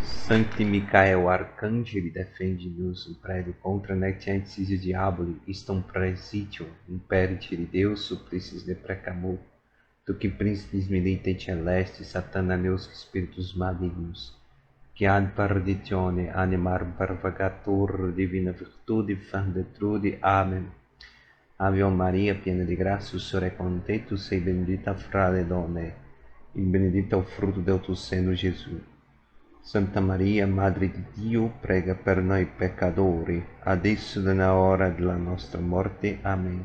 Sancti Michael Arcangeli, defende-nos o prédio contra nectiantes diaboli, istum praesitium, imperitiri Deus supplicis deprecamur, tu que príncipes militei celestis, satananeus espíritos malignos, que ad perditione animar pervagatur divina virtude fandetrude. Amen. Ave Maria, piena di grazia, Signore è con te, tu sei bendita fra le donne, e benedito è il frutto del tuo seno, Gesù. Santa Maria, Madre di Dio, prega per noi peccatori, adesso e nella hora della nostra morte. Amen.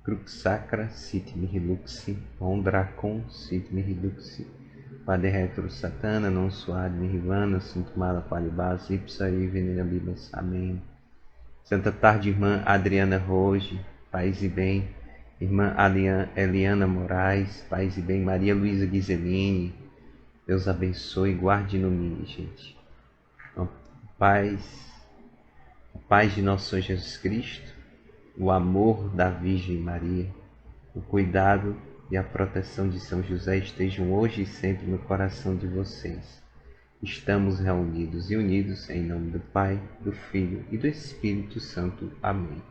Crux sacra sit mihi luxi, ondracum sit mihi luxi, vade retro satana, non suad mihi vana, sunt mala qualibas, ipsa e venerabilis. Amém. Santa tarde, irmã Adriana Roge, paz e bem. Irmã Eliana Moraes, paz e bem. Maria Luísa Ghiseline, Deus abençoe e guarde e ilumine, gente. A paz de nosso Senhor Jesus Cristo, o amor da Virgem Maria, o cuidado e a proteção de São José estejam hoje e sempre no coração de vocês. Estamos reunidos e unidos em nome do Pai, do Filho e do Espírito Santo. Amém.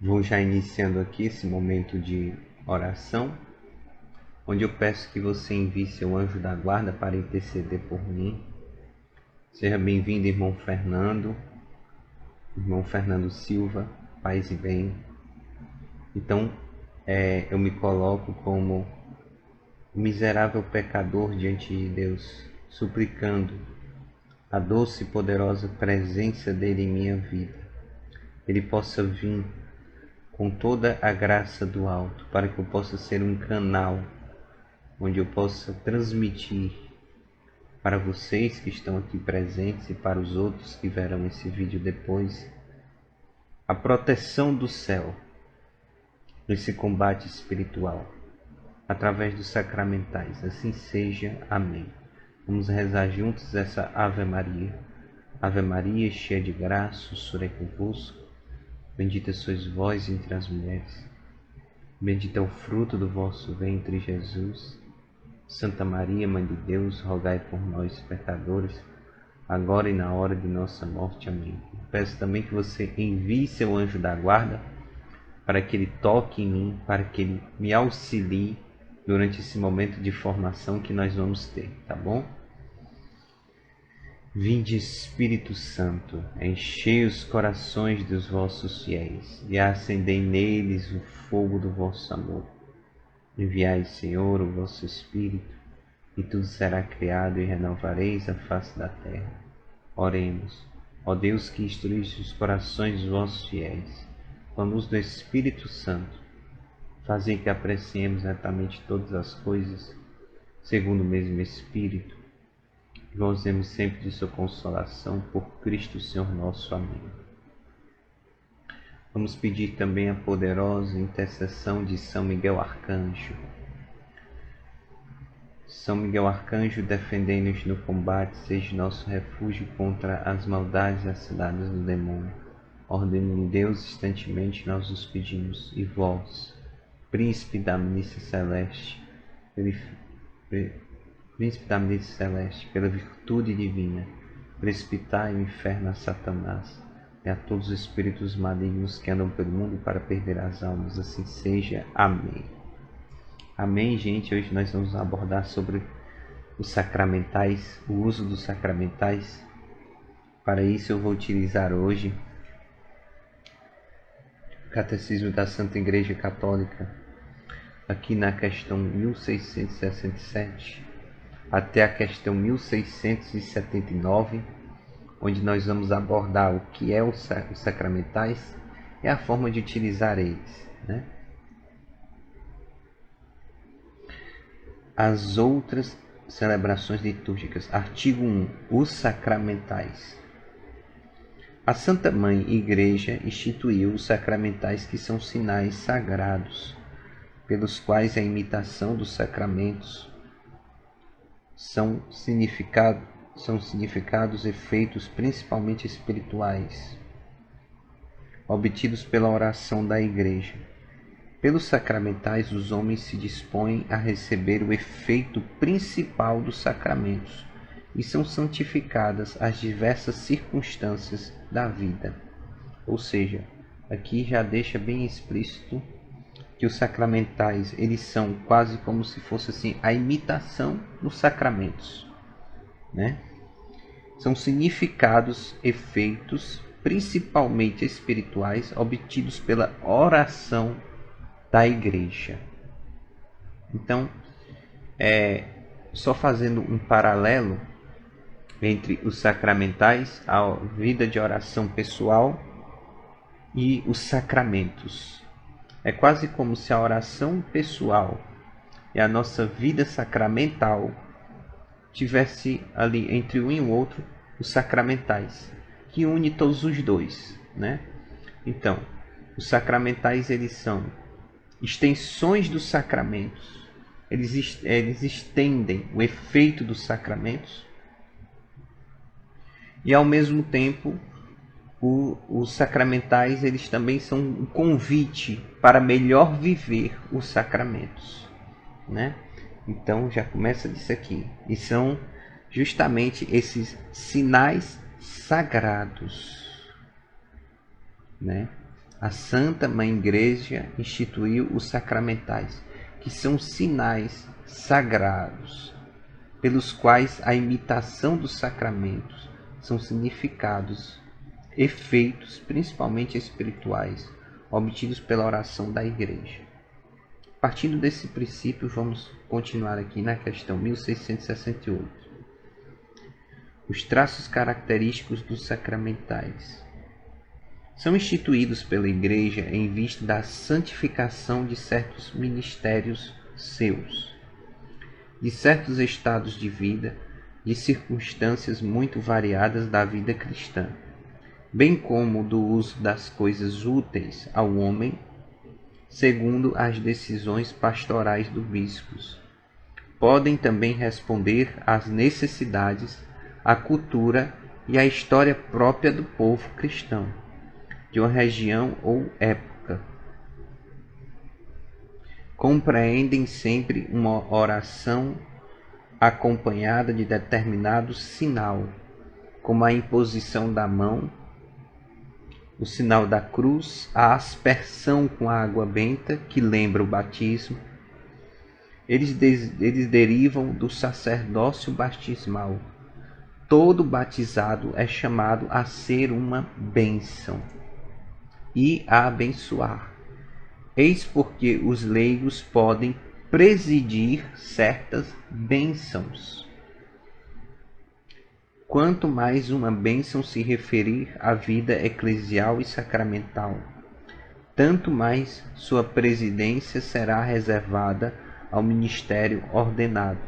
Vou já iniciando aqui esse momento de oração, onde eu peço que você envie seu anjo da guarda para interceder por mim. Seja bem-vindo, irmão Fernando Silva, paz e bem. Então, eu me coloco como miserável pecador diante de Deus, suplicando a doce e poderosa presença dele em minha vida. Ele possa vir com toda a graça do alto, para que eu possa ser um canal onde eu possa transmitir para vocês que estão aqui presentes e para os outros que verão esse vídeo depois, a proteção do céu nesse combate espiritual, através dos sacramentais. Assim seja. Amém. Vamos rezar juntos essa Ave Maria. Ave Maria, cheia de graça, o Senhor é convosco. Bendita sois vós entre as mulheres. Bendito é o fruto do vosso ventre, Jesus. Santa Maria, Mãe de Deus, rogai por nós, pecadores, agora e na hora de nossa morte. Amém. Peço também que você envie seu anjo da guarda para que ele toque em mim, para que ele me auxilie durante esse momento de formação que nós vamos ter, tá bom? Vinde, Espírito Santo, enchei os corações dos vossos fiéis e acendei neles o fogo do vosso amor. Enviai, Senhor, o vosso Espírito, e tudo será criado e renovareis a face da terra. Oremos. Ó Deus, que instruíste os corações dos vossos fiéis, com a luz do Espírito Santo, fazei que apreciemos retamente todas as coisas, segundo o mesmo Espírito, e gozemos sempre de sua consolação, por Cristo Senhor nosso. Amém. Vamos pedir também a poderosa intercessão de São Miguel Arcanjo. São Miguel Arcanjo, defendei-nos no combate, seja nosso refúgio contra as maldades assoladas do demônio. Ordene-lhe Deus, instantemente nós os pedimos. E vós, Príncipe da milícia celeste, pela virtude divina, precipitai o inferno a Satanás e a todos os espíritos malignos que andam pelo mundo para perder as almas. Assim seja. Amém. Amém, gente. Hoje nós vamos abordar sobre os sacramentais, o uso dos sacramentais. Para isso eu vou utilizar hoje o Catecismo da Santa Igreja Católica, aqui na questão 1667 até a questão 1679, onde nós vamos abordar o que é os sacramentais e a forma de utilizar eles, né? As outras celebrações litúrgicas. Artigo 1. Os sacramentais. A Santa Mãe Igreja instituiu os sacramentais, que são sinais sagrados, pelos quais a imitação dos sacramentos são significados efeitos principalmente espirituais, obtidos pela oração da Igreja. Pelos sacramentais, os homens se dispõem a receber o efeito principal dos sacramentos e são santificadas as diversas circunstâncias da vida. Ou seja, aqui já deixa bem explícito que os sacramentais, eles são quase como se fosse assim a imitação dos sacramentos, né? São significados, efeitos, principalmente espirituais, obtidos pela oração da igreja. Então, só fazendo um paralelo entre os sacramentais, a vida de oração pessoal e os sacramentos. É quase como se a oração pessoal e a nossa vida sacramental tivesse ali entre um e o outro os sacramentais, que une todos os dois, né? Então, os sacramentais, eles são extensões dos sacramentos. Eles estendem o efeito dos sacramentos e, ao mesmo tempo, os sacramentais, eles também são um convite para melhor viver os sacramentos, né? Então já começa disso aqui. E são justamente esses sinais sagrados, né? A Santa Mãe Igreja instituiu os sacramentais, que são sinais sagrados, pelos quais a imitação dos sacramentos são significados, efeitos, principalmente espirituais, obtidos pela oração da Igreja. Partindo desse princípio, vamos continuar aqui na questão 1668. Os traços característicos dos sacramentais são instituídos pela Igreja em vista da santificação de certos ministérios seus, de certos estados de vida, de circunstâncias muito variadas da vida cristã, bem como do uso das coisas úteis ao homem, segundo as decisões pastorais dos bispos. Podem também responder às necessidades, à cultura e à história própria do povo cristão, de uma região ou época. Compreendem sempre uma oração acompanhada de determinado sinal, como a imposição da mão, o sinal da cruz, a aspersão com a água benta, que lembra o batismo. Eles derivam do sacerdócio batismal. Todo batizado é chamado a ser uma bênção e a abençoar. Eis porque os leigos podem presidir certas bênçãos. Quanto mais uma bênção se referir à vida eclesial e sacramental, tanto mais sua presidência será reservada ao ministério ordenado,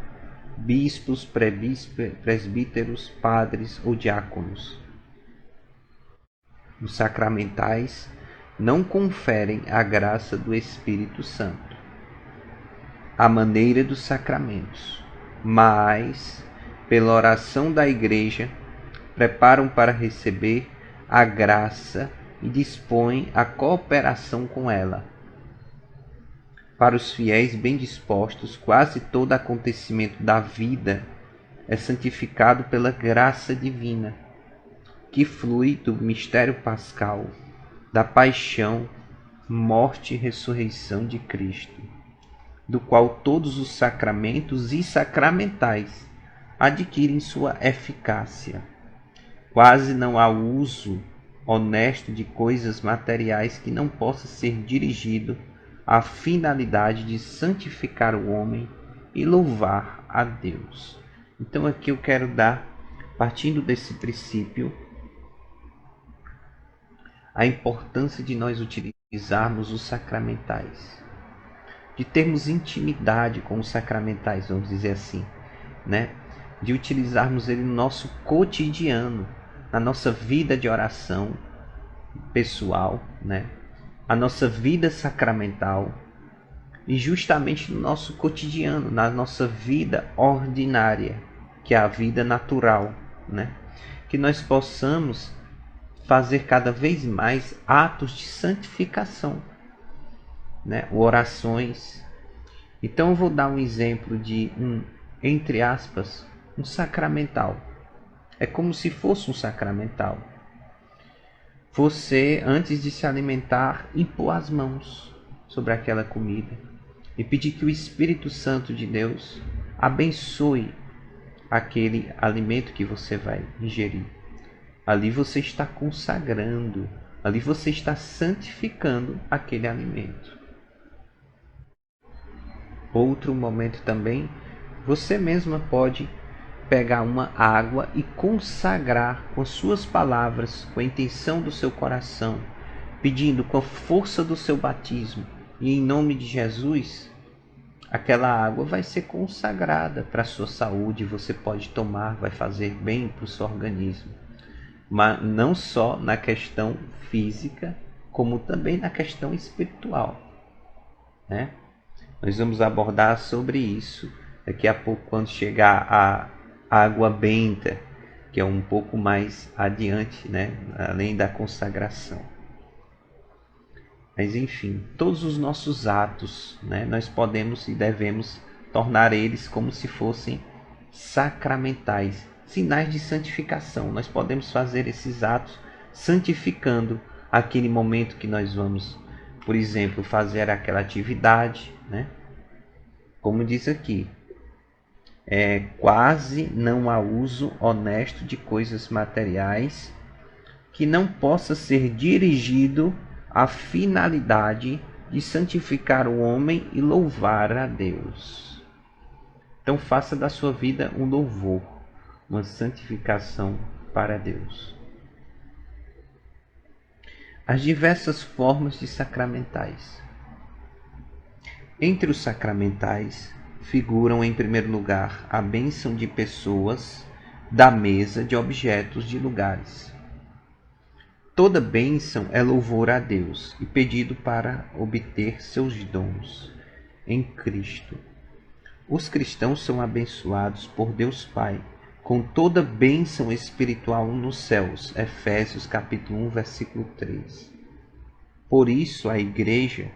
bispos, presbíteros, padres ou diáconos. Os sacramentais não conferem a graça do Espírito Santo, à maneira dos sacramentos, mas, pela oração da Igreja, preparam para receber a graça e dispõem a cooperação com ela. Para os fiéis bem dispostos, quase todo acontecimento da vida é santificado pela graça divina, que flui do mistério pascal, da paixão, morte e ressurreição de Cristo, do qual todos os sacramentos e sacramentais adquirem sua eficácia. Quase não há uso honesto de coisas materiais que não possa ser dirigido à finalidade de santificar o homem e louvar a Deus. Então aqui eu quero dar, partindo desse princípio, a importância de nós utilizarmos os sacramentais, de termos intimidade com os sacramentais, vamos dizer assim, né? De utilizarmos ele no nosso cotidiano, na nossa vida de oração pessoal, né? A nossa vida sacramental e justamente no nosso cotidiano, na nossa vida ordinária, que é a vida natural, né? Que nós possamos fazer cada vez mais atos de santificação, né? Orações. Então eu vou dar um exemplo de entre aspas, um sacramental. É como se fosse um sacramental. Você, antes de se alimentar, impor as mãos sobre aquela comida e pedir que o Espírito Santo de Deus abençoe aquele alimento que você vai ingerir. Ali você está consagrando, ali você está santificando aquele alimento. Outro momento também, você mesma pode pegar uma água e consagrar com suas palavras, com a intenção do seu coração, pedindo com a força do seu batismo e em nome de Jesus, aquela água vai ser consagrada para a sua saúde, você pode tomar, vai fazer bem para o seu organismo. Mas não só na questão física, como também na questão espiritual, né? Nós vamos abordar sobre isso daqui a pouco, quando chegar a água benta, que é um pouco mais adiante, né? Além da consagração. Mas enfim, todos os nossos atos, né? Nós podemos e devemos tornar eles como se fossem sacramentais, sinais de santificação. Nós podemos fazer esses atos santificando aquele momento que nós vamos, por exemplo, fazer aquela atividade, né? Como diz aqui, quase não há uso honesto de coisas materiais que não possa ser dirigido à finalidade de santificar o homem e louvar a Deus. Então faça da sua vida um louvor, uma santificação para Deus. As diversas formas de sacramentais. Entre os sacramentais figuram, em primeiro lugar, a bênção de pessoas, da mesa, de objetos, de lugares. Toda bênção é louvor a Deus e pedido para obter seus dons em Cristo. Os cristãos são abençoados por Deus Pai com toda bênção espiritual nos céus. Efésios capítulo 1, versículo 3. Por isso a Igreja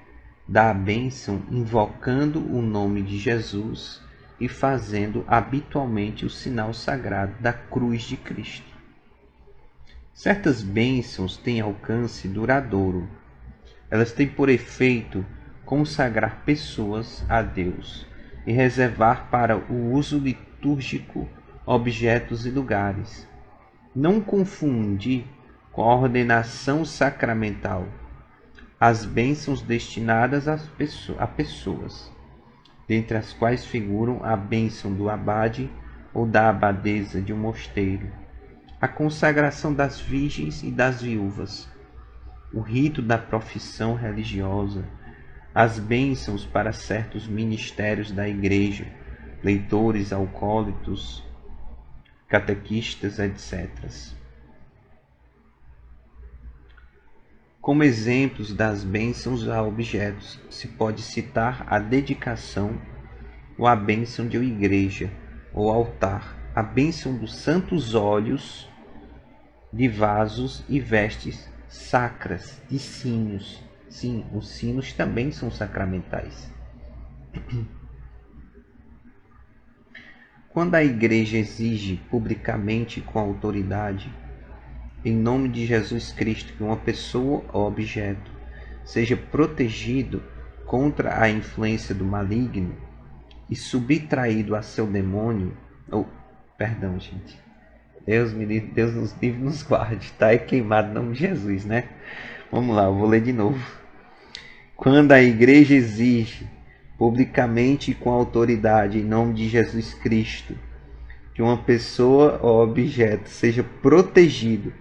dá a bênção invocando o nome de Jesus e fazendo habitualmente o sinal sagrado da cruz de Cristo. Certas bênçãos têm alcance duradouro. Elas têm por efeito consagrar pessoas a Deus e reservar para o uso litúrgico objetos e lugares. Não confundir com a ordenação sacramental as bênçãos destinadas a pessoas, dentre as quais figuram a bênção do abade ou da abadesa de um mosteiro, a consagração das virgens e das viúvas, o rito da profissão religiosa, as bênçãos para certos ministérios da Igreja, leitores, acólitos, catequistas, etc. Como exemplos das bênçãos a objetos, se pode citar a dedicação ou a bênção de uma igreja ou altar, a bênção dos santos óleos de vasos e vestes sacras, de sinos. Sim, os sinos também são sacramentais. Quando a igreja exige publicamente com autoridade, em nome de Jesus Cristo, que uma pessoa ou objeto seja protegido contra a influência do maligno e subtraído a seu demônio, Deus me livre, Deus nos livre, nos guarde, está queimado em nome de Jesus, né? Vamos lá, eu vou ler de novo. Quando a igreja exige publicamente e com autoridade em nome de Jesus Cristo que uma pessoa ou objeto seja protegido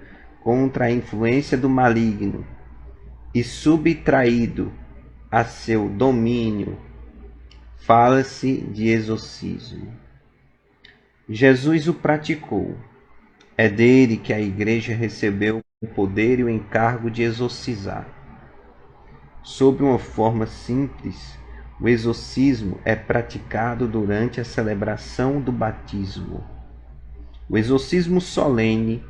contra a influência do maligno e subtraído a seu domínio, fala-se de exorcismo. Jesus o praticou. É dele que a igreja recebeu o poder e o encargo de exorcizar. Sob uma forma simples, o exorcismo é praticado durante a celebração do batismo. O exorcismo solene,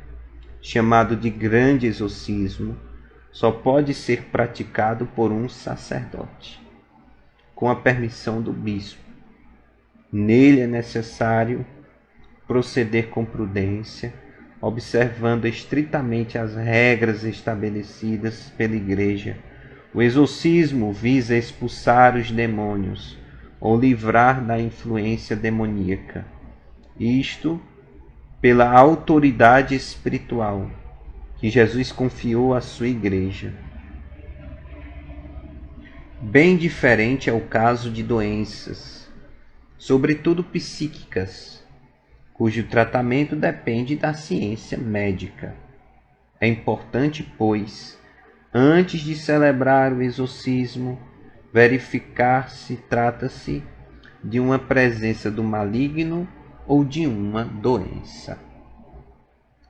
chamado de grande exorcismo, só pode ser praticado por um sacerdote. com a permissão do bispo. Nele é necessário proceder com prudência, observando estritamente as regras estabelecidas pela Igreja. O exorcismo visa expulsar os demônios ou livrar da influência demoníaca. Isto pela autoridade espiritual que Jesus confiou à sua Igreja. Bem diferente é o caso de doenças, sobretudo psíquicas, cujo tratamento depende da ciência médica. É importante, pois, antes de celebrar o exorcismo, verificar se trata-se de uma presença do maligno ou de uma doença.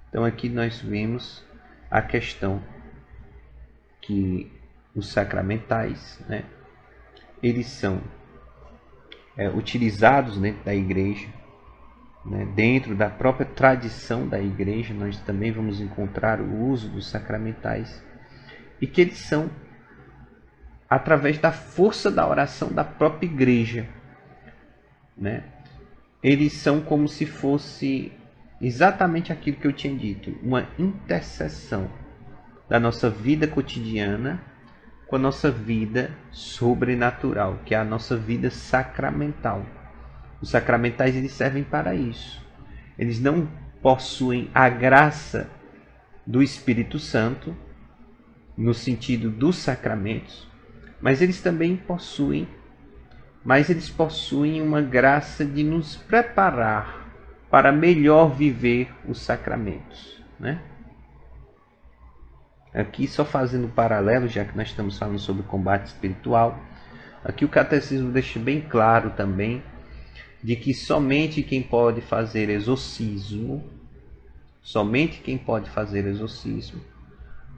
Então aqui nós vimos a questão que os sacramentais, eles são utilizados dentro da igreja, dentro da própria tradição da igreja. Nós também vamos encontrar o uso dos sacramentais, e que eles são através da força da oração da própria igreja, eles são como se fosse exatamente aquilo que eu tinha dito, uma intercessão da nossa vida cotidiana com a nossa vida sobrenatural, que é a nossa vida sacramental. Os sacramentais, eles servem para isso. Eles não possuem a graça do Espírito Santo, no sentido dos sacramentos, mas eles também possuem, uma graça de nos preparar para melhor viver os sacramentos, Aqui, só fazendo um paralelo, já que nós estamos falando sobre combate espiritual, aqui o catecismo deixa bem claro também de que somente quem pode fazer exorcismo,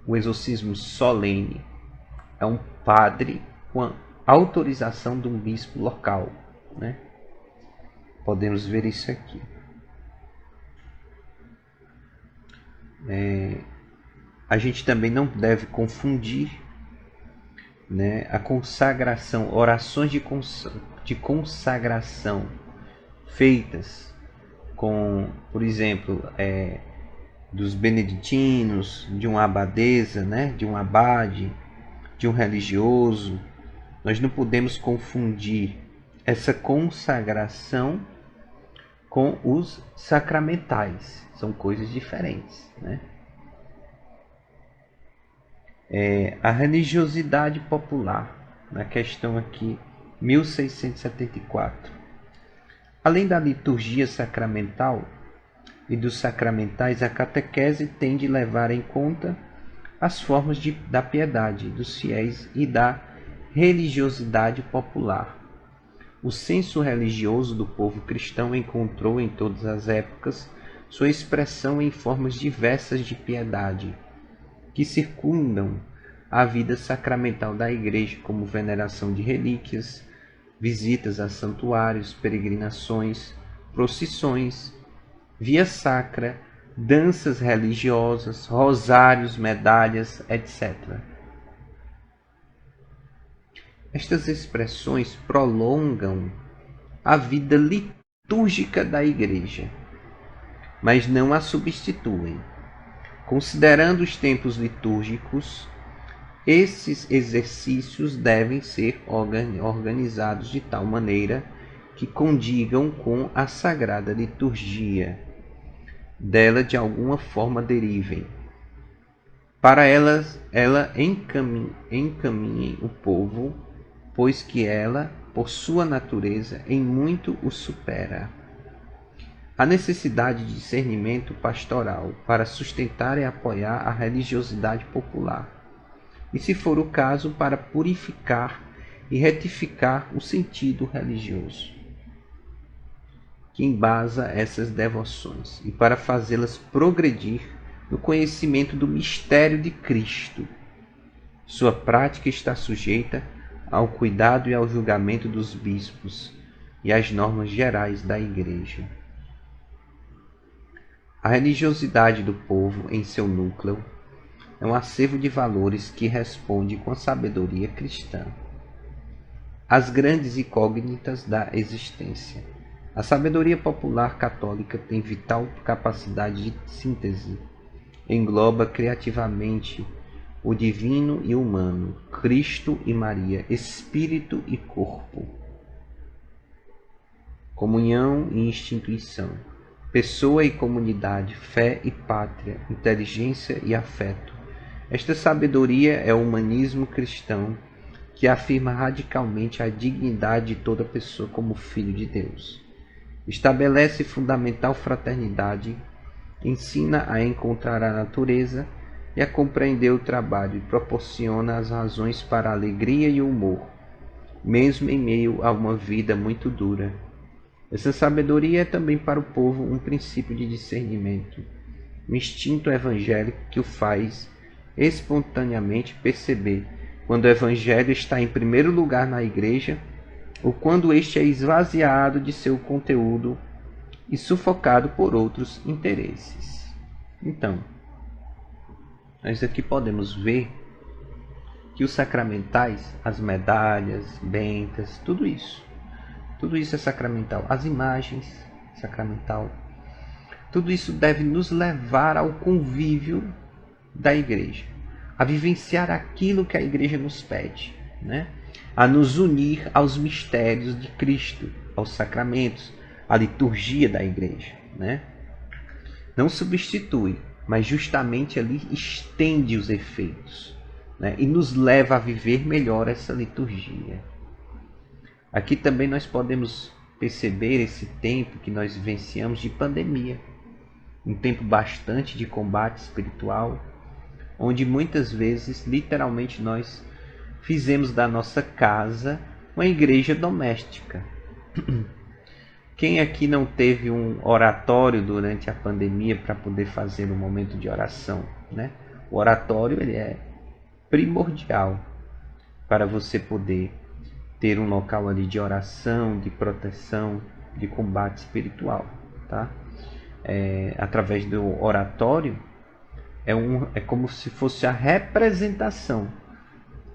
o exorcismo solene, é um padre com a autorização de um bispo local, Podemos ver isso aqui. A gente também não deve confundir, a consagração, orações de consagração feitas com, por exemplo, dos beneditinos, de uma abadesa, de um abade, de um religioso. Nós não podemos confundir essa consagração com os sacramentais. São coisas diferentes, A religiosidade popular, na questão aqui 1674. Além da liturgia sacramental e dos sacramentais, a catequese tem de levar em conta as formas da piedade dos fiéis e da religiosidade popular. O senso religioso do povo cristão encontrou em todas as épocas sua expressão em formas diversas de piedade, que circundam a vida sacramental da Igreja, como veneração de relíquias, visitas a santuários, peregrinações, procissões, via sacra, danças religiosas, rosários, medalhas, etc. Estas expressões prolongam a vida litúrgica da Igreja, mas não a substituem. Considerando os tempos litúrgicos, esses exercícios devem ser organizados de tal maneira que condigam com a sagrada liturgia, dela de alguma forma derivem. Para ela encaminhe o povo, pois que ela, por sua natureza, em muito o supera. A necessidade de discernimento pastoral para sustentar e apoiar a religiosidade popular, e, se for o caso, para purificar e retificar o sentido religioso que embasa essas devoções, e para fazê-las progredir no conhecimento do mistério de Cristo. Sua prática está sujeita ao cuidado e ao julgamento dos bispos e às normas gerais da Igreja. A religiosidade do povo, em seu núcleo, é um acervo de valores que responde com a sabedoria cristã. as grandes incógnitas da existência. A sabedoria popular católica tem vital capacidade de síntese. Engloba criativamente o divino e o humano, Cristo e Maria, espírito e corpo, comunhão e instituição, pessoa e comunidade, fé e pátria, inteligência e afeto. Esta sabedoria é o humanismo cristão que afirma radicalmente a dignidade de toda pessoa como filho de Deus. Estabelece fundamental fraternidade, ensina a encontrar a natureza e a compreender o trabalho e proporciona as razões para a alegria e o humor, mesmo em meio a uma vida muito dura. Essa sabedoria é também para o povo um princípio de discernimento, um instinto evangélico que o faz espontaneamente perceber quando o evangelho está em primeiro lugar na igreja ou quando este é esvaziado de seu conteúdo e sufocado por outros interesses. Então, nós aqui podemos ver que os sacramentais, as medalhas, bentas, tudo isso é sacramental. As imagens, sacramental. Tudo isso deve nos levar ao convívio da igreja, a vivenciar aquilo que a igreja nos pede, né? A nos unir aos mistérios de Cristo, aos sacramentos, à liturgia da igreja, né? Não substitui, mas justamente ali estende os efeitos, né? E nos leva a viver melhor essa liturgia. Aqui também nós podemos perceber esse tempo que nós vivenciamos de pandemia, um tempo bastante de combate espiritual, onde muitas vezes, literalmente, nós fizemos da nossa casa uma igreja doméstica. Quem aqui não teve um oratório durante a pandemia para poder fazer um momento de oração, né? O oratório ele é primordial para você poder ter um local ali de oração, de proteção, de combate espiritual, tá? Através do oratório é como se fosse a representação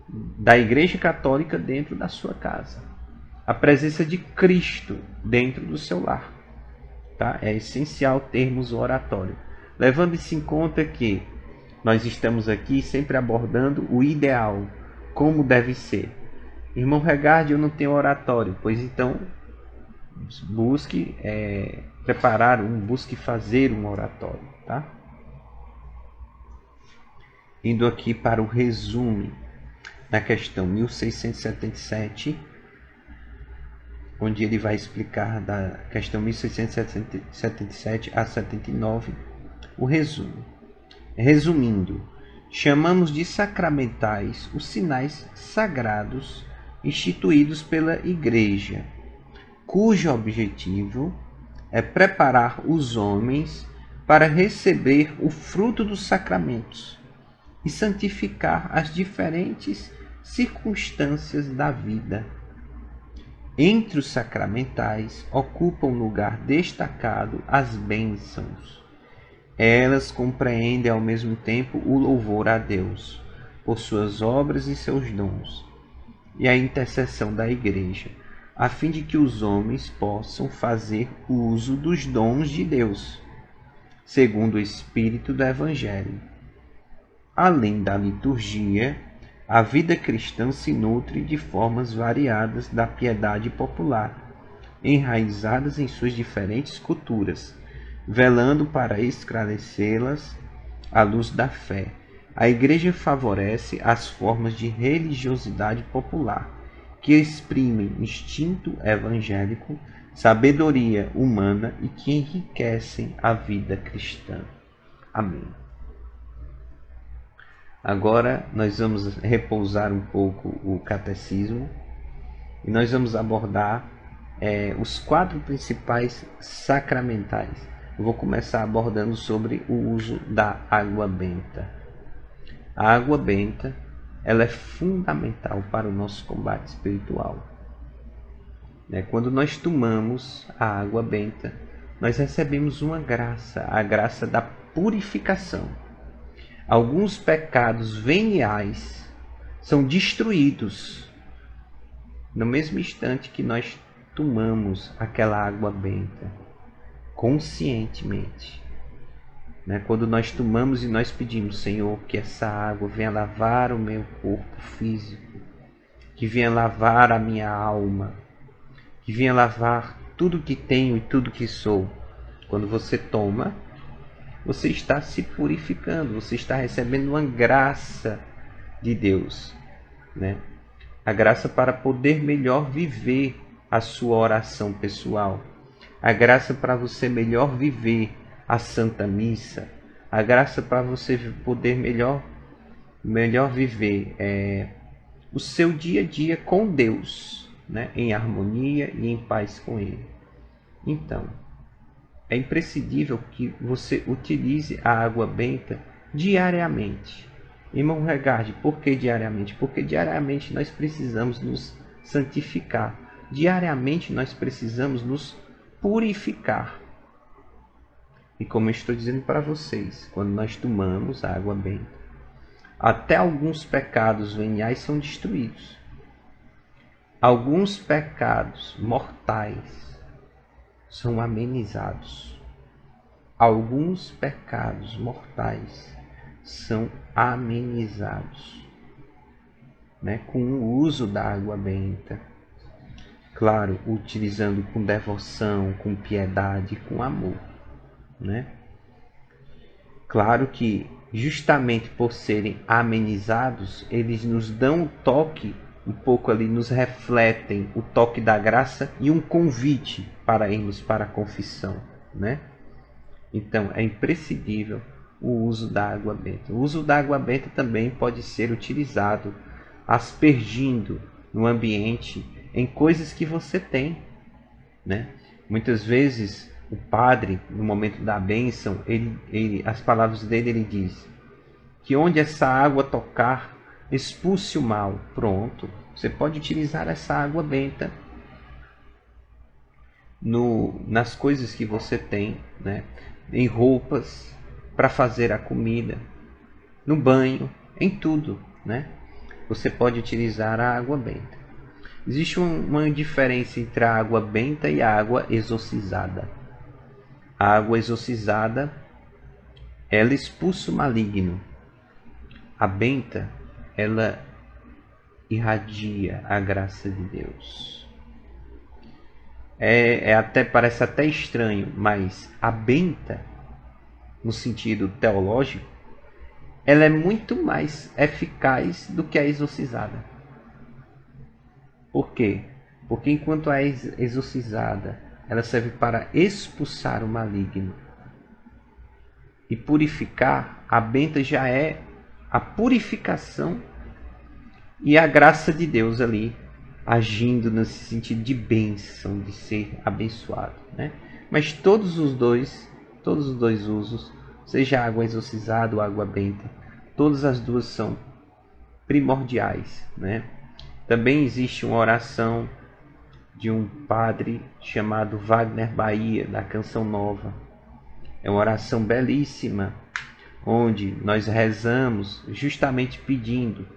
da Igreja Católica dentro da sua casa, a presença de Cristo dentro do seu lar, tá? É essencial termos o oratório, levando isso em conta que nós estamos aqui sempre abordando o ideal, como deve ser. Irmão Regard, eu não tenho oratório, pois então busque busque fazer um oratório, tá? Indo aqui para o resumo na questão 1677, onde ele vai explicar da questão 1677 a 79, o resumo. Resumindo, chamamos de sacramentais os sinais sagrados instituídos pela Igreja, cujo objetivo é preparar os homens para receber o fruto dos sacramentos e santificar as diferentes circunstâncias da vida. Entre os sacramentais ocupam lugar destacado as bênçãos. Elas compreendem ao mesmo tempo o louvor a Deus por suas obras e seus dons, e a intercessão da Igreja, a fim de que os homens possam fazer uso dos dons de Deus, segundo o espírito do Evangelho. Além da liturgia, a vida cristã se nutre de formas variadas da piedade popular, enraizadas em suas diferentes culturas, velando para esclarecê-las à luz da fé. A Igreja favorece as formas de religiosidade popular, que exprimem instinto evangélico, sabedoria humana e que enriquecem a vida cristã. Amém. Agora nós vamos repousar um pouco o catecismo e nós vamos abordar os 4 principais sacramentais. Eu vou começar abordando sobre o uso da água benta. A água benta, ela é fundamental para o nosso combate espiritual. Quando nós tomamos a água benta, nós recebemos uma graça, a graça da purificação. Alguns pecados veniais são destruídos no mesmo instante que nós tomamos aquela água benta, conscientemente, né? Quando nós tomamos e nós pedimos, Senhor, que essa água venha lavar o meu corpo físico, que venha lavar a minha alma, que venha lavar tudo que tenho e tudo que sou. Quando você toma, você está se purificando, você está recebendo uma graça de Deus, né? A graça para poder melhor viver a sua oração pessoal, a graça para você melhor viver a Santa Missa, a graça para você poder melhor viver o seu dia a dia com Deus, né? Em harmonia e em paz com Ele. Então, é imprescindível que você utilize a água benta diariamente. Irmão Regard, por que diariamente? Porque diariamente nós precisamos nos santificar. Diariamente nós precisamos nos purificar. E como eu estou dizendo para vocês, quando nós tomamos a água benta, até alguns pecados veniais são destruídos. Alguns pecados mortais são amenizados. Alguns pecados mortais são amenizados, né, com o uso da água benta. Claro, utilizando com devoção, com piedade, com amor, né? Claro que justamente por serem amenizados, eles nos dão o toque, um pouco ali, nos refletem o toque da graça e um convite para irmos para a confissão, né? Então, é imprescindível o uso da água benta. O uso da água benta também pode ser utilizado aspergindo no ambiente em coisas que você tem, né? Muitas vezes o padre, no momento da bênção, as palavras dele, ele diz que onde essa água tocar, expulse o mal. Pronto, você pode utilizar essa água benta nas coisas que você tem, né? Em roupas, para fazer a comida, no banho, em tudo, né? Você pode utilizar a água benta. Existe uma diferença entre a água benta e a água exorcizada. A água exorcizada, ela expulsa o maligno. A benta, ela irradia a graça de Deus. Parece até estranho, mas a benta, no sentido teológico, ela é muito mais eficaz do que a exorcizada. Por quê? Porque enquanto a exorcizada, ela serve para expulsar o maligno e purificar, a benta já é a purificação e a graça de Deus ali, agindo nesse sentido de bênção, de ser abençoado, né? Mas todos os dois usos, seja água exorcizada ou água benta, todas as duas são primordiais, né? Também existe uma oração de um padre chamado Wagner Bahia, da Canção Nova. É uma oração belíssima, onde nós rezamos justamente pedindo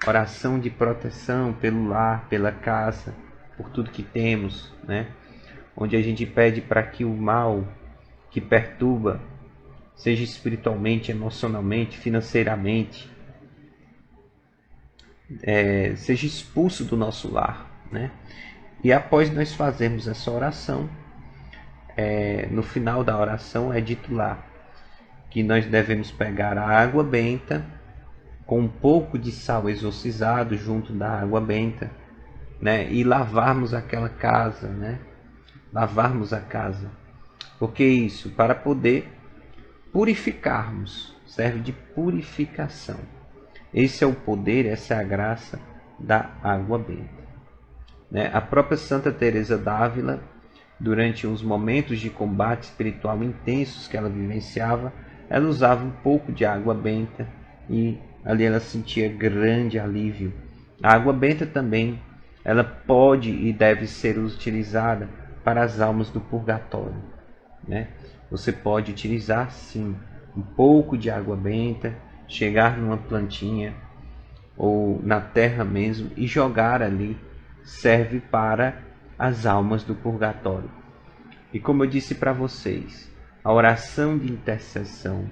oração de proteção pelo lar, pela casa, por tudo que temos, né? Onde a gente pede para que o mal que perturba, seja espiritualmente, emocionalmente, financeiramente, seja expulso do nosso lar, né? E após nós fazermos essa oração, no final da oração é dito lá que nós devemos pegar a água benta com um pouco de sal exorcizado junto da água benta, né? E lavarmos aquela casa, né? Lavarmos a casa. Por que isso? Para poder purificarmos, serve de purificação. Esse é o poder, essa é a graça da água benta, né? A própria Santa Teresa d'Ávila, durante uns momentos de combate espiritual intensos que ela vivenciava, ela usava um pouco de água benta e ali ela sentia grande alívio. A água benta também, ela pode e deve ser utilizada para as almas do purgatório, né? Você pode utilizar sim um pouco de água benta, chegar numa plantinha ou na terra mesmo e jogar ali serve para as almas do purgatório. E como eu disse para vocês, a oração de intercessão,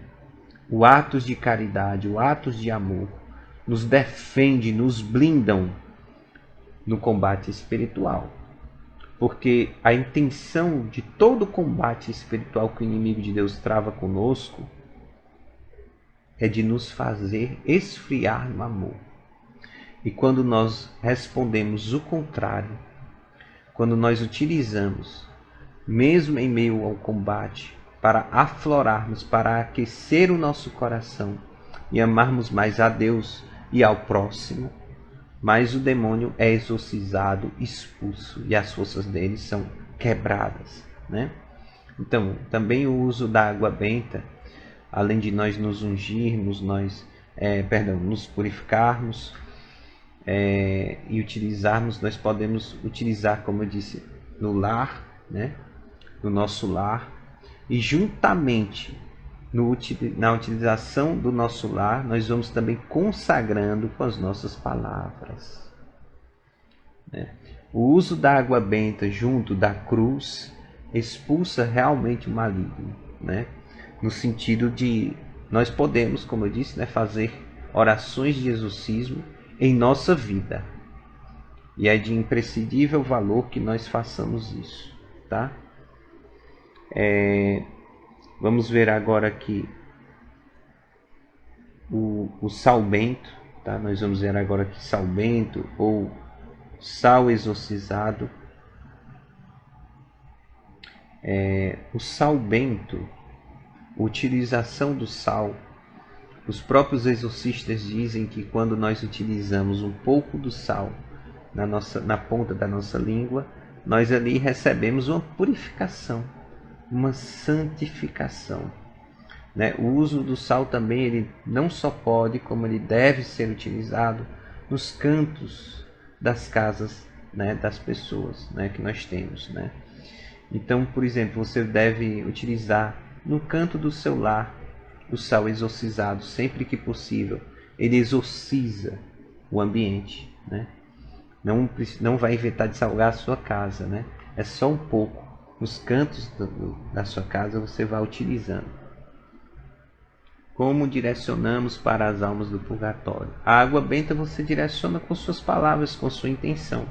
o atos de caridade, o atos de amor, nos defende, nos blindam no combate espiritual. Porque a intenção de todo combate espiritual que o inimigo de Deus trava conosco é de nos fazer esfriar no amor. E quando nós respondemos o contrário, quando nós utilizamos, mesmo em meio ao combate, para aflorarmos, para aquecer o nosso coração e amarmos mais a Deus e ao próximo, mas o demônio é exorcizado, expulso, e as forças dele são quebradas, né? Então, também o uso da água benta, além de nós nos ungirmos, nos purificarmos e utilizarmos, nós podemos utilizar, como eu disse, no lar, né? No nosso lar, e juntamente na utilização do nosso lar, nós vamos também consagrando com as nossas palavras, né? O uso da água benta junto da cruz expulsa realmente o maligno, né? No sentido de nós podemos, como eu disse, né, fazer orações de exorcismo em nossa vida. E é de imprescindível valor que nós façamos isso, tá? Vamos ver agora aqui o sal bento, tá? Nós vamos ver agora aqui sal bento ou sal exorcizado. O sal bento, a utilização do sal, os próprios exorcistas dizem que quando nós utilizamos um pouco do sal na ponta da nossa língua, nós ali recebemos uma purificação, uma santificação, né? O uso do sal também, ele não só pode, como ele deve ser utilizado nos cantos das casas, né, das pessoas, né, que nós temos, né? Então, por exemplo, você deve utilizar no canto do seu lar o sal exorcizado sempre que possível. Ele exorciza o ambiente, né? Não vai inventar de salgar a sua casa, né? É só um pouco. Nos cantos da sua casa você vai utilizando. Como direcionamos para as almas do purgatório? A água benta você direciona com suas palavras, com sua intenção.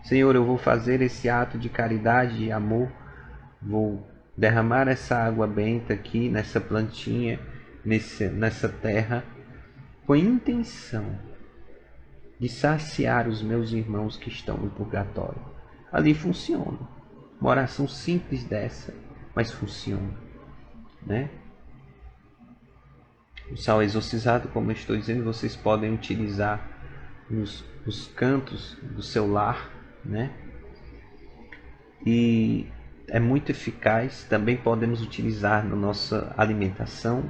Senhor, eu vou fazer esse ato de caridade e amor, vou derramar essa água benta aqui nessa plantinha, nessa terra, com a intenção de saciar os meus irmãos que estão no purgatório. Ali funciona. Uma oração simples dessa, mas funciona, né? O sal exorcizado, como eu estou dizendo, vocês podem utilizar nos cantos do seu lar, né? E é muito eficaz. Também podemos utilizar na nossa alimentação,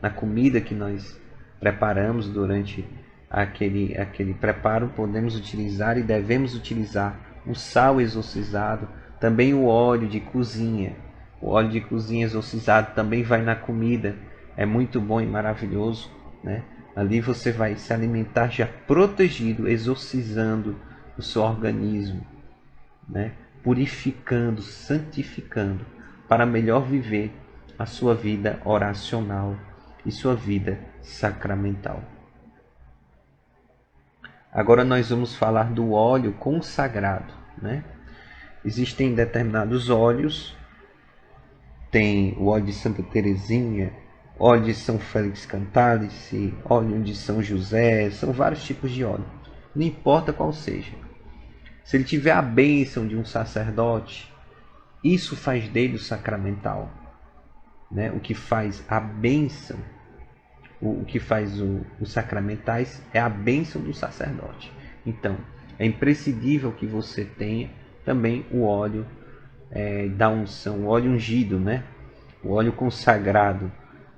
na comida que nós preparamos durante aquele preparo, podemos utilizar e devemos utilizar o sal exorcizado, também o óleo de cozinha. O óleo de cozinha exorcizado também vai na comida, é muito bom e maravilhoso, né? Ali você vai se alimentar já protegido, exorcizando o seu organismo, né? Purificando, santificando, para melhor viver a sua vida oracional e sua vida sacramental. Agora nós vamos falar do óleo consagrado, né? Existem determinados óleos, tem o óleo de Santa Teresinha, óleo de São Félix Cantalice, óleo de São José, são vários tipos de óleo, não importa qual seja. Se ele tiver a bênção de um sacerdote, isso faz dele o sacramental, né? O que faz a bênção, o que faz os sacramentais é a bênção do sacerdote. Então, é imprescindível que você tenha também o óleo da unção, o óleo ungido, né? O óleo consagrado,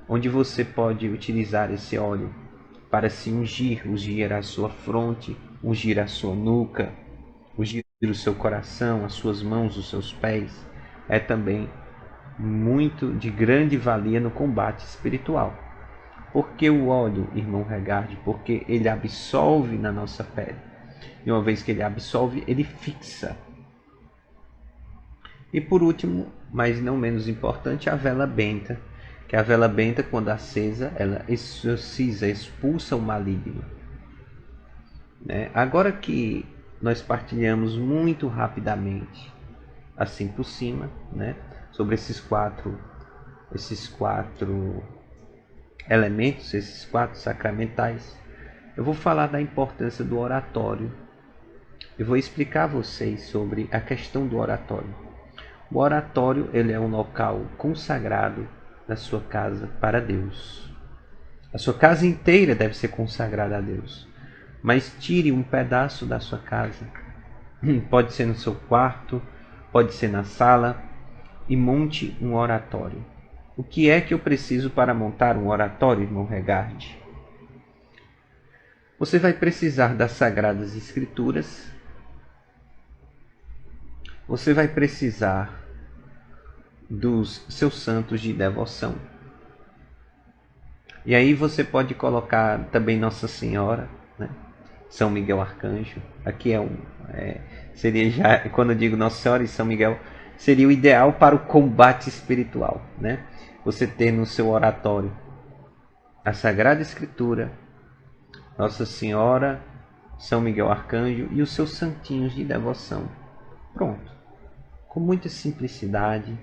onde você pode utilizar esse óleo para se ungir a sua fronte, ungir a sua nuca, ungir o seu coração, as suas mãos, os seus pés. É também muito de grande valia no combate espiritual. Por que o óleo, irmão Regard? Porque ele absolve na nossa pele. E uma vez que ele absolve, ele fixa. E por último, mas não menos importante, a vela benta. Que a vela benta, quando acesa, ela exorciza, expulsa o maligno. Né? Agora que nós partilhamos muito rapidamente, assim por cima, né, sobre esses quatro elementos, esses quatro sacramentais, eu vou falar da importância do oratório. Eu vou explicar a vocês sobre a questão do oratório. O oratório, ele é um local consagrado da sua casa para Deus. A sua casa inteira deve ser consagrada a Deus. Mas tire um pedaço da sua casa. Pode ser no seu quarto, pode ser na sala, e monte um oratório. O que é que eu preciso para montar um oratório, irmão Regard? Você vai precisar das Sagradas Escrituras. Você vai precisar dos seus santos de devoção. E aí você pode colocar também Nossa Senhora, né? São Miguel Arcanjo. Aqui seria já, quando eu digo Nossa Senhora e São Miguel, seria o ideal para o combate espiritual, né? Você ter no seu oratório a Sagrada Escritura, Nossa Senhora, São Miguel Arcanjo e os seus santinhos de devoção. Pronto. Com muita simplicidade,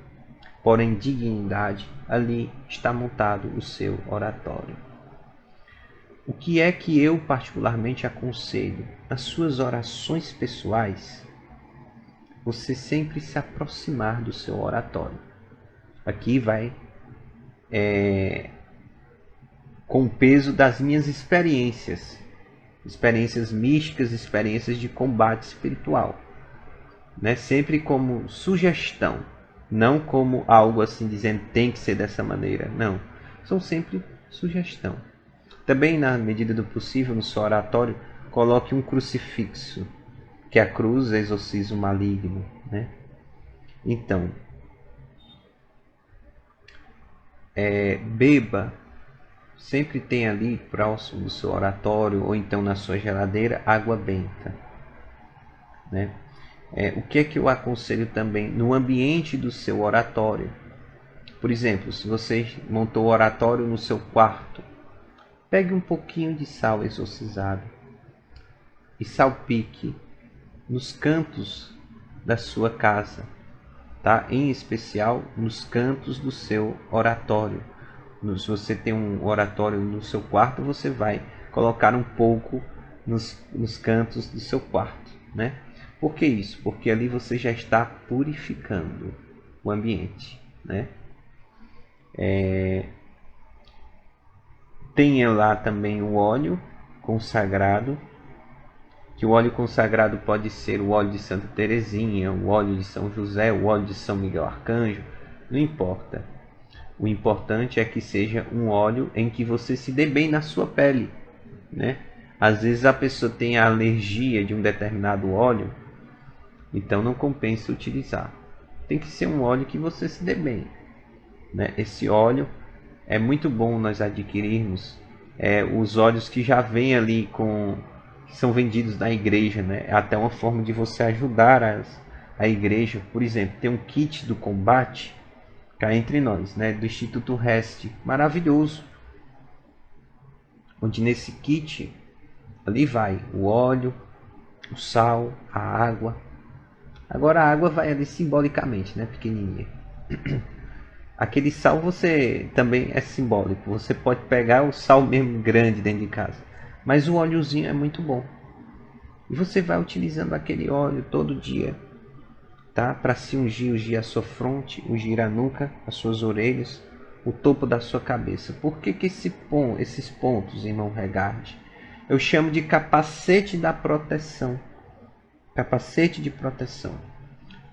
porém dignidade, ali está montado o seu oratório. O que é que eu particularmente aconselho? Nas suas orações pessoais, você sempre se aproximar do seu oratório. Aqui vai com o peso das minhas experiências místicas, experiências de combate espiritual, né? Sempre como sugestão, não como algo assim dizendo tem que ser dessa maneira, não, são sempre sugestão. Também, na medida do possível, no seu oratório, coloque um crucifixo, que a cruz exorciza o maligno, né? Então, beba, sempre tem ali próximo do seu oratório ou então na sua geladeira água benta, né? O que é que eu aconselho também no ambiente do seu oratório? Por exemplo, se você montou o oratório no seu quarto, pegue um pouquinho de sal exorcizado e salpique nos cantos da sua casa, tá? Em especial nos cantos do seu oratório. Se você tem um oratório no seu quarto, você vai colocar um pouco nos cantos do seu quarto, né? Por que isso? Porque ali você já está purificando o ambiente, né? Tenha lá também o óleo consagrado, que o óleo consagrado pode ser o óleo de Santa Teresinha, o óleo de São José, o óleo de São Miguel Arcanjo, não importa. O importante é que seja um óleo em que você se dê bem na sua pele, né? Às vezes a pessoa tem a alergia de um determinado óleo, então não compensa utilizar. Tem que ser um óleo que você se dê bem, né? Esse óleo é muito bom nós adquirirmos os óleos que já vêm ali que são vendidos na igreja, né? É até uma forma de você ajudar a igreja. Por exemplo, tem um kit do combate cá entre nós, né? Do Instituto Reste, maravilhoso, onde nesse kit ali vai o óleo, o sal, a água. Agora a água vai ali simbolicamente, né? Pequenininha. Aquele sal você também é simbólico. Você pode pegar o sal mesmo grande dentro de casa. Mas o óleozinho é muito bom. E você vai utilizando aquele óleo todo dia, tá? Para se ungir a sua fronte, ungir a nuca, as suas orelhas, o topo da sua cabeça. Por que esses pontos, irmão Regard? Eu chamo de capacete da proteção. Capacete de proteção.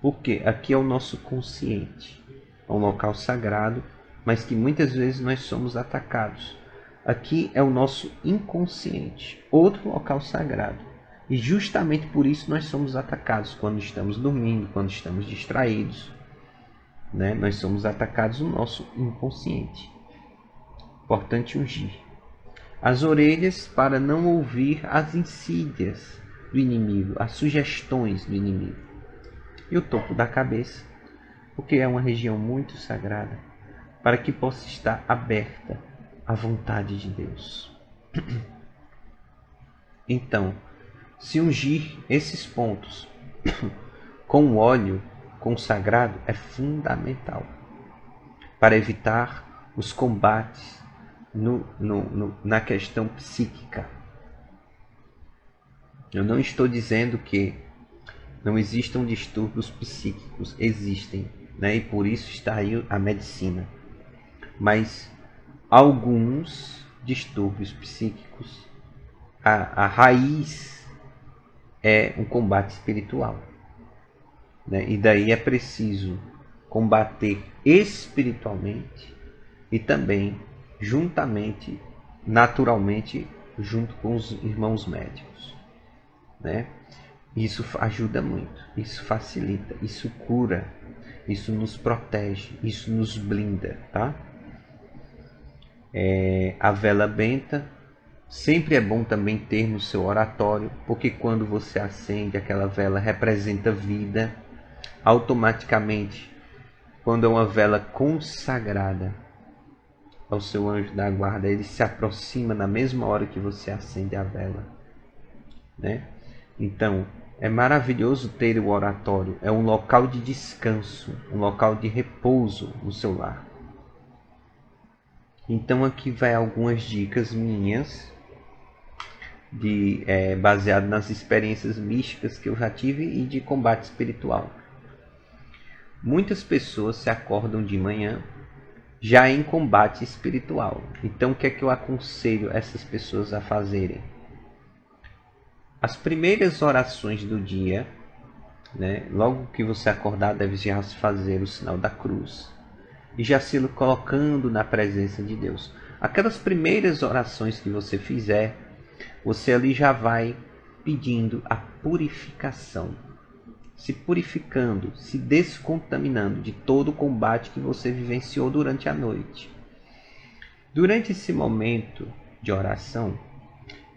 Porque aqui é o nosso consciente. É um local sagrado, mas que muitas vezes nós somos atacados. Aqui é o nosso inconsciente, outro local sagrado. E justamente por isso nós somos atacados quando estamos dormindo, quando estamos distraídos, né? Nós somos atacados no nosso inconsciente. Importante ungir. As orelhas para não ouvir as insídias, do inimigo, as sugestões do inimigo. E o topo da cabeça, porque é uma região muito sagrada, para que possa estar aberta à vontade de Deus. Então, se ungir esses pontos com óleo consagrado é fundamental para evitar os combates na questão psíquica. Eu não estou dizendo que não existam distúrbios psíquicos, existem, né? E por isso está aí a medicina. Mas alguns distúrbios psíquicos, a raiz é um combate espiritual, né? E daí é preciso combater espiritualmente e também juntamente, naturalmente, junto com os irmãos médicos, né? Isso ajuda muito, isso facilita, isso cura, isso nos protege, isso nos blinda, tá? A vela benta sempre é bom também ter no seu oratório, porque quando você acende aquela vela representa vida. Automaticamente, quando é uma vela consagrada ao seu anjo da guarda, ele se aproxima na mesma hora que você acende a vela, né? Então, é maravilhoso ter o oratório, é um local de descanso, um local de repouso no seu lar. Então aqui vai algumas dicas minhas, baseado nas experiências místicas que eu já tive e de combate espiritual. Muitas pessoas se acordam de manhã já em combate espiritual. Então o que é que eu aconselho essas pessoas a fazerem? As primeiras orações do dia, né, logo que você acordar, deve já fazer o sinal da cruz e já se colocando na presença de Deus. Aquelas primeiras orações que você fizer, você ali já vai pedindo a purificação, se purificando, se descontaminando de todo o combate que você vivenciou durante a noite. Durante esse momento de oração,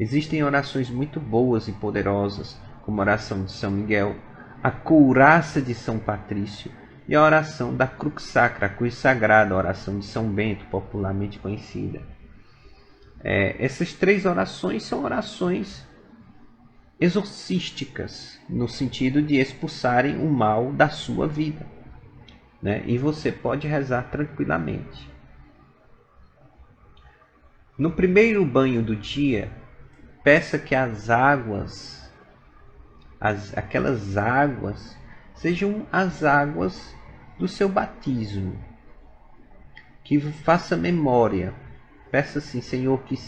existem orações muito boas e poderosas, como a oração de São Miguel, a couraça de São Patrício e a oração da Crux Sacra, a cruz sagrada, a oração de São Bento, popularmente conhecida. Essas três orações são orações exorcísticas, no sentido de expulsarem o mal da sua vida, né? E você pode rezar tranquilamente. No primeiro banho do dia, peça que as águas, aquelas águas, sejam as águas do seu batismo, que faça memória. Peça assim, Senhor, que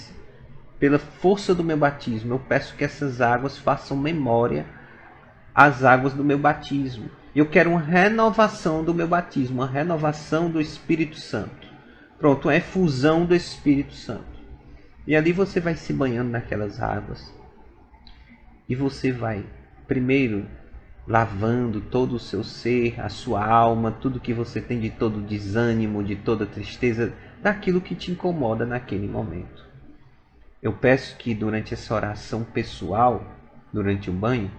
pela força do meu batismo, eu peço que essas águas façam memória às águas do meu batismo. Eu quero uma renovação do meu batismo, uma renovação do Espírito Santo. Pronto, uma efusão do Espírito Santo. E ali você vai se banhando naquelas águas. E você vai, primeiro, lavando todo o seu ser, a sua alma, tudo que você tem de todo desânimo, de toda tristeza, daquilo que te incomoda naquele momento. Eu peço que durante essa oração pessoal, durante o banho,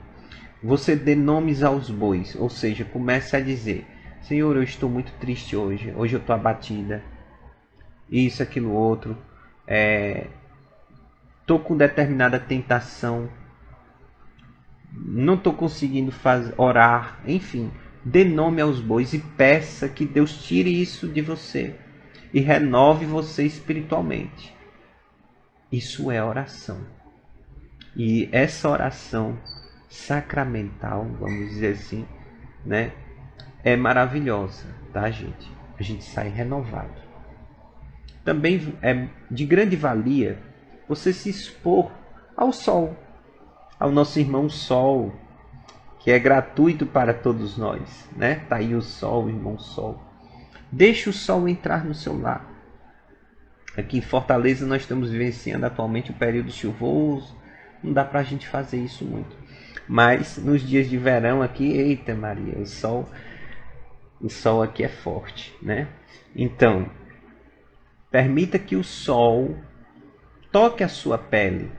você dê nomes aos bois, ou seja, comece a dizer: Senhor, eu estou muito triste hoje, hoje eu estou abatida, isso, aquilo, outro, estou com determinada tentação, não estou conseguindo orar, enfim, dê nome aos bois e peça que Deus tire isso de você e renove você espiritualmente. Isso é oração. E essa oração sacramental, vamos dizer assim, né, é maravilhosa, tá, gente? A gente sai renovado. Também é de grande valia você se expor ao sol, ao nosso irmão Sol, que é gratuito para todos nós, né? Tá aí o Sol, o irmão Sol. Deixe o Sol entrar no seu lar. Aqui em Fortaleza nós estamos vivenciando atualmente o período chuvoso, não dá para a gente fazer isso muito. Mas nos dias de verão aqui, eita Maria, o sol aqui é forte, né? Então, permita que o sol toque a sua pele,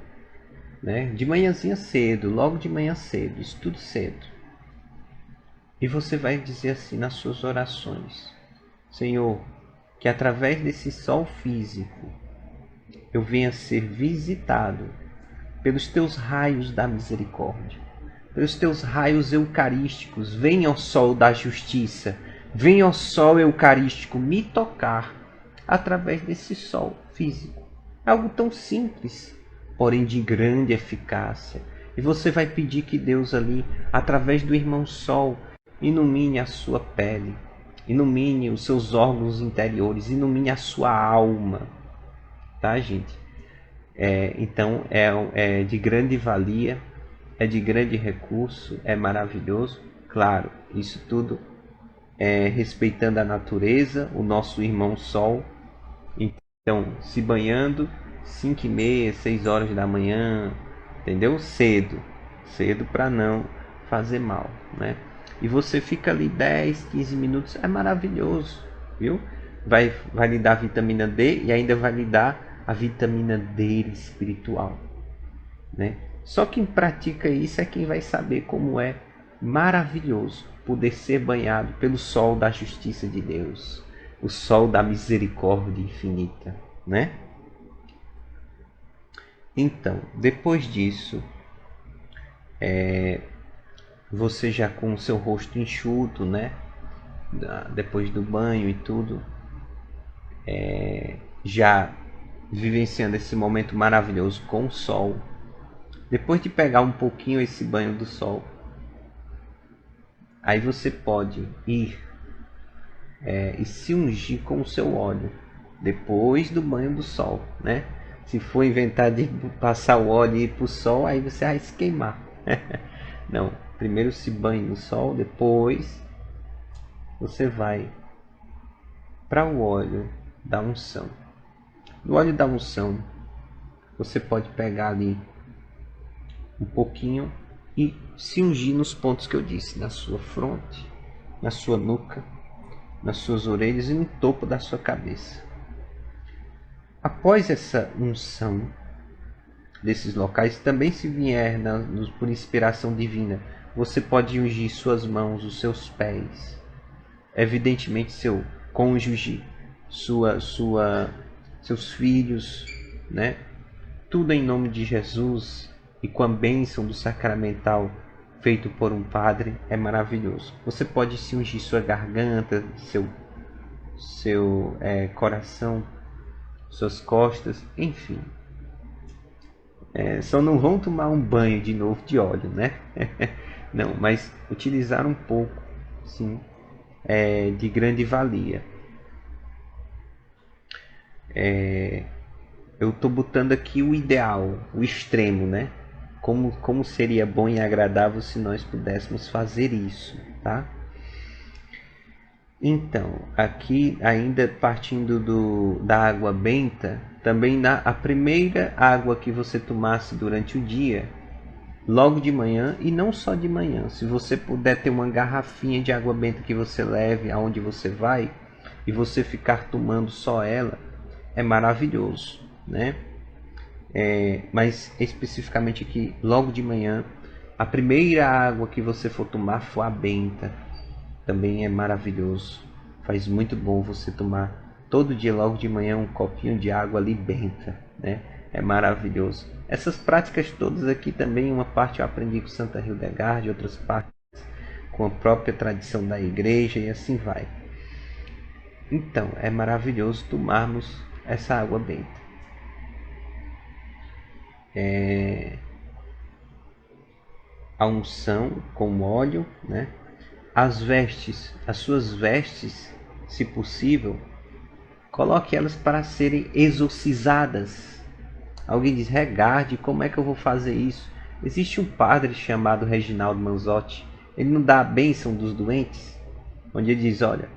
né? De manhãzinha cedo, logo de manhã cedo, estude cedo. E você vai dizer assim nas suas orações: Senhor, que através desse sol físico eu venha ser visitado pelos teus raios da misericórdia, pelos teus raios eucarísticos. Venha, ó sol da justiça, venha, ó sol eucarístico, me tocar através desse sol físico. Algo tão simples, porém de grande eficácia. E você vai pedir que Deus ali, através do irmão sol, ilumine a sua pele, ilumine os seus órgãos interiores, ilumine a sua alma. Tá, gente? Então é de grande valia, é de grande recurso, é maravilhoso. Claro, isso tudo respeitando a natureza, o nosso irmão sol. Então, se banhando 5h30, 6 horas da manhã, entendeu? Cedo para não fazer mal, né? E você fica ali 10, 15 minutos, é maravilhoso, viu? Vai lhe dar vitamina D e ainda vai lhe dar a vitamina D espiritual, né? Só quem pratica isso é quem vai saber como é maravilhoso poder ser banhado pelo sol da justiça de Deus, o sol da misericórdia infinita, né? Então, depois disso, você já com o seu rosto enxuto, né? Depois do banho e tudo, já vivenciando esse momento maravilhoso com o sol. Depois de pegar um pouquinho esse banho do sol, aí você pode ir e se ungir com o seu óleo depois do banho do sol, né? Se for inventar de passar o óleo e ir para o sol, aí você vai se queimar. Não, primeiro se banhe no sol, depois você vai para o óleo da unção. No óleo da unção, você pode pegar ali um pouquinho e se ungir nos pontos que eu disse, na sua fronte, na sua nuca, nas suas orelhas e no topo da sua cabeça. Após essa unção desses locais, também se vier por inspiração divina, você pode ungir suas mãos, os seus pés, evidentemente seu cônjuge, seus filhos, né? Tudo em nome de Jesus e com a bênção do sacramental feito por um padre é maravilhoso. Você pode se ungir sua garganta, seu coração, suas costas, enfim. Só não vão tomar um banho de novo de óleo, né? Não, mas utilizar um pouco, sim, de grande valia. Eu estou botando aqui o ideal, o extremo, né? Como seria bom e agradável se nós pudéssemos fazer isso, tá? Então, aqui ainda partindo da água benta, também a primeira água que você tomasse durante o dia, logo de manhã, e não só de manhã, se você puder ter uma garrafinha de água benta que você leve aonde você vai e você ficar tomando só ela, é maravilhoso, né? Mas especificamente aqui, logo de manhã, a primeira água que você for tomar for a benta. Também é maravilhoso. Faz muito bom você tomar todo dia, logo de manhã, um copinho de água ali benta, né? É maravilhoso. Essas práticas todas aqui também, uma parte eu aprendi com Santa Hildegard, outras partes com a própria tradição da igreja e assim vai. Então, é maravilhoso tomarmos essa água benta. A unção com óleo, né? As suas vestes, se possível, coloque elas para serem exorcizadas. Alguém diz: Regarde, como é que eu vou fazer isso? Existe um padre chamado Reginaldo Manzotti. Ele não dá a bênção dos doentes, onde ele diz: olha,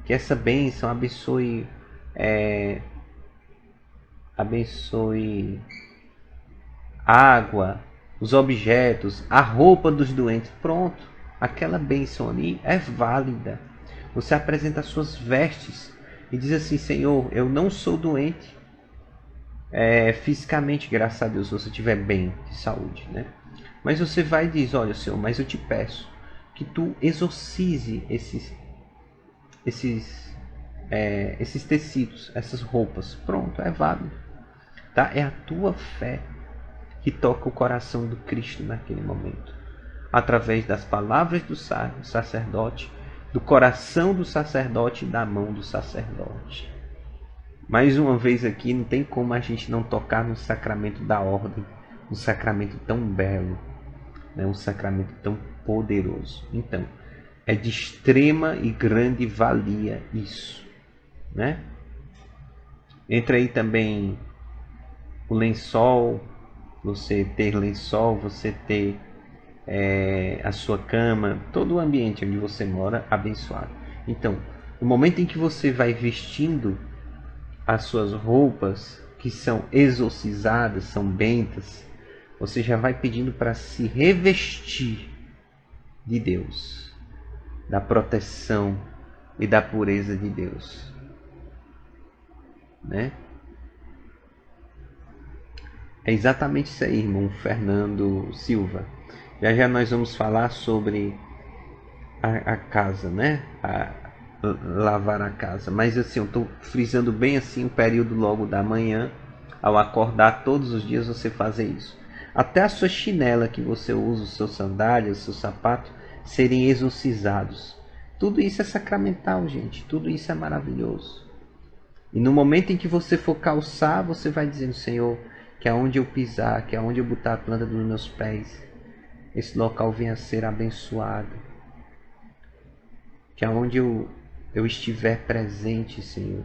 que essa bênção abençoe a água, os objetos, a roupa dos doentes. Pronto, aquela bênção ali é válida. Você apresenta as suas vestes e diz assim: Senhor, eu não sou doente, fisicamente, graças a Deus, você estiver bem de saúde, né? Mas você vai e diz, olha, Senhor, mas eu te peço que tu exorcize esses tecidos, essas roupas. Pronto, é válido. Tá? É a tua fé que toca o coração do Cristo naquele momento. Através das palavras do sacerdote, do coração do sacerdote e da mão do sacerdote. Mais uma vez aqui, não tem como a gente não tocar no sacramento da ordem, um sacramento tão belo, né? Um sacramento tão poderoso. Então, é de extrema e grande valia isso, né? Entra aí também o lençol, você ter lençol, você ter a sua cama, todo o ambiente onde você mora abençoado. Então, no momento em que você vai vestindo as suas roupas, que são exorcizadas, são bentas, você já vai pedindo para se revestir de Deus, da proteção e da pureza de Deus, né? É exatamente isso aí, irmão Fernando Silva. Já já nós vamos falar sobre a casa, né? Lavar a casa. Mas assim, eu estou frisando bem assim o período logo da manhã. Ao acordar todos os dias você fazer isso. Até a sua chinela que você usa, os seus sandálias, os seus sapatos, serem exorcizados. Tudo isso é sacramental, gente. Tudo isso é maravilhoso. E no momento em que você for calçar, você vai dizendo, Senhor, que aonde eu pisar, que aonde eu botar a planta dos meus pés, esse local venha a ser abençoado. Que aonde eu estiver presente, Senhor,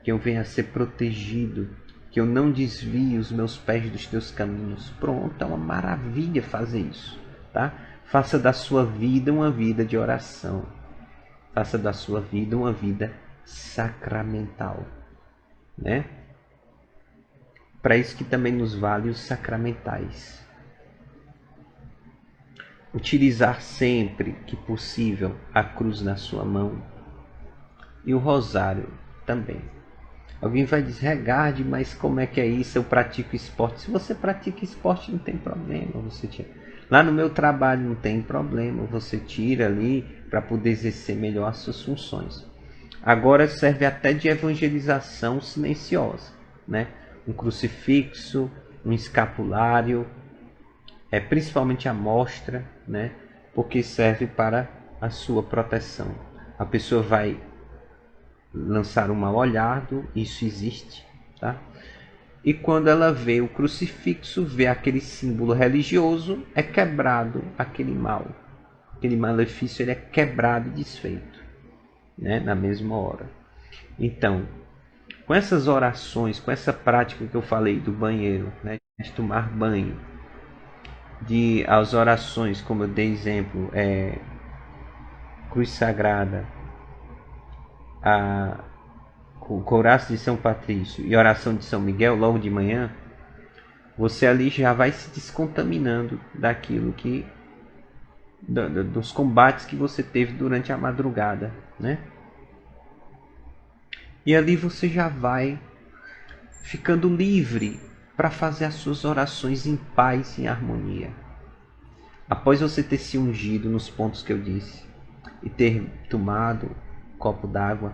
que eu venha a ser protegido, que eu não desvie os meus pés dos teus caminhos. Pronto, é uma maravilha fazer isso, tá? Faça da sua vida uma vida de oração. Faça da sua vida uma vida sacramental, né? Para isso que também nos vale os sacramentais. Utilizar sempre que possível a cruz na sua mão e o rosário também. Alguém vai dizer, Regarde, mas como é que é isso? Eu pratico esporte. Se você pratica esporte, não tem problema. Você tira. Lá no meu trabalho não tem problema. Você tira ali para poder exercer melhor as suas funções. Agora serve até de evangelização silenciosa, né? Um crucifixo, um escapulário, principalmente a mostra, né? Porque serve para a sua proteção. A pessoa vai lançar um mal olhado, isso existe, tá? E quando ela vê o crucifixo, vê aquele símbolo religioso, é quebrado aquele mal. Aquele malefício ele é quebrado e desfeito, né? Na mesma hora. Então, com essas orações, com essa prática que eu falei do banheiro, né? De tomar banho, as orações, como eu dei exemplo, Cruz Sagrada, o Couraço de São Patrício e a oração de São Miguel logo de manhã, você ali já vai se descontaminando daquilo que dos combates que você teve durante a madrugada, né? E ali você já vai ficando livre para fazer as suas orações em paz e em harmonia. Após você ter se ungido nos pontos que eu disse e ter tomado um copo d'água,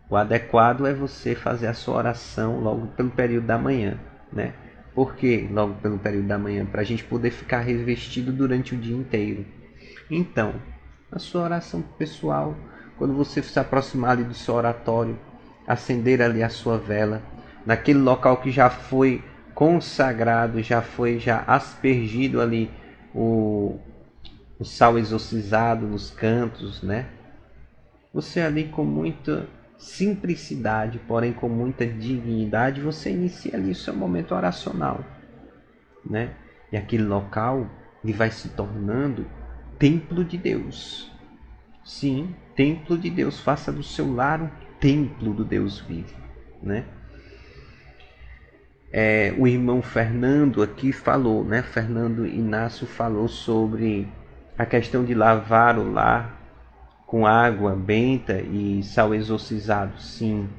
o adequado é você fazer a sua oração logo pelo período da manhã, né? Por que logo pelo período da manhã? Para a gente poder ficar revestido durante o dia inteiro. Então, a sua oração pessoal, quando você se aproximar ali do seu oratório, acender ali a sua vela, naquele local que já foi consagrado, já aspergido ali o sal exorcizado nos cantos, né? Você ali com muita simplicidade, porém com muita dignidade, você inicia ali o seu momento oracional, né? E aquele local ele vai se tornando templo de Deus. Sim, templo de Deus. Faça do seu lar um templo do Deus vivo, né? O irmão Fernando aqui falou, né? Fernando Inácio falou sobre a questão de lavar o lar com água benta e sal exorcizado. Sim,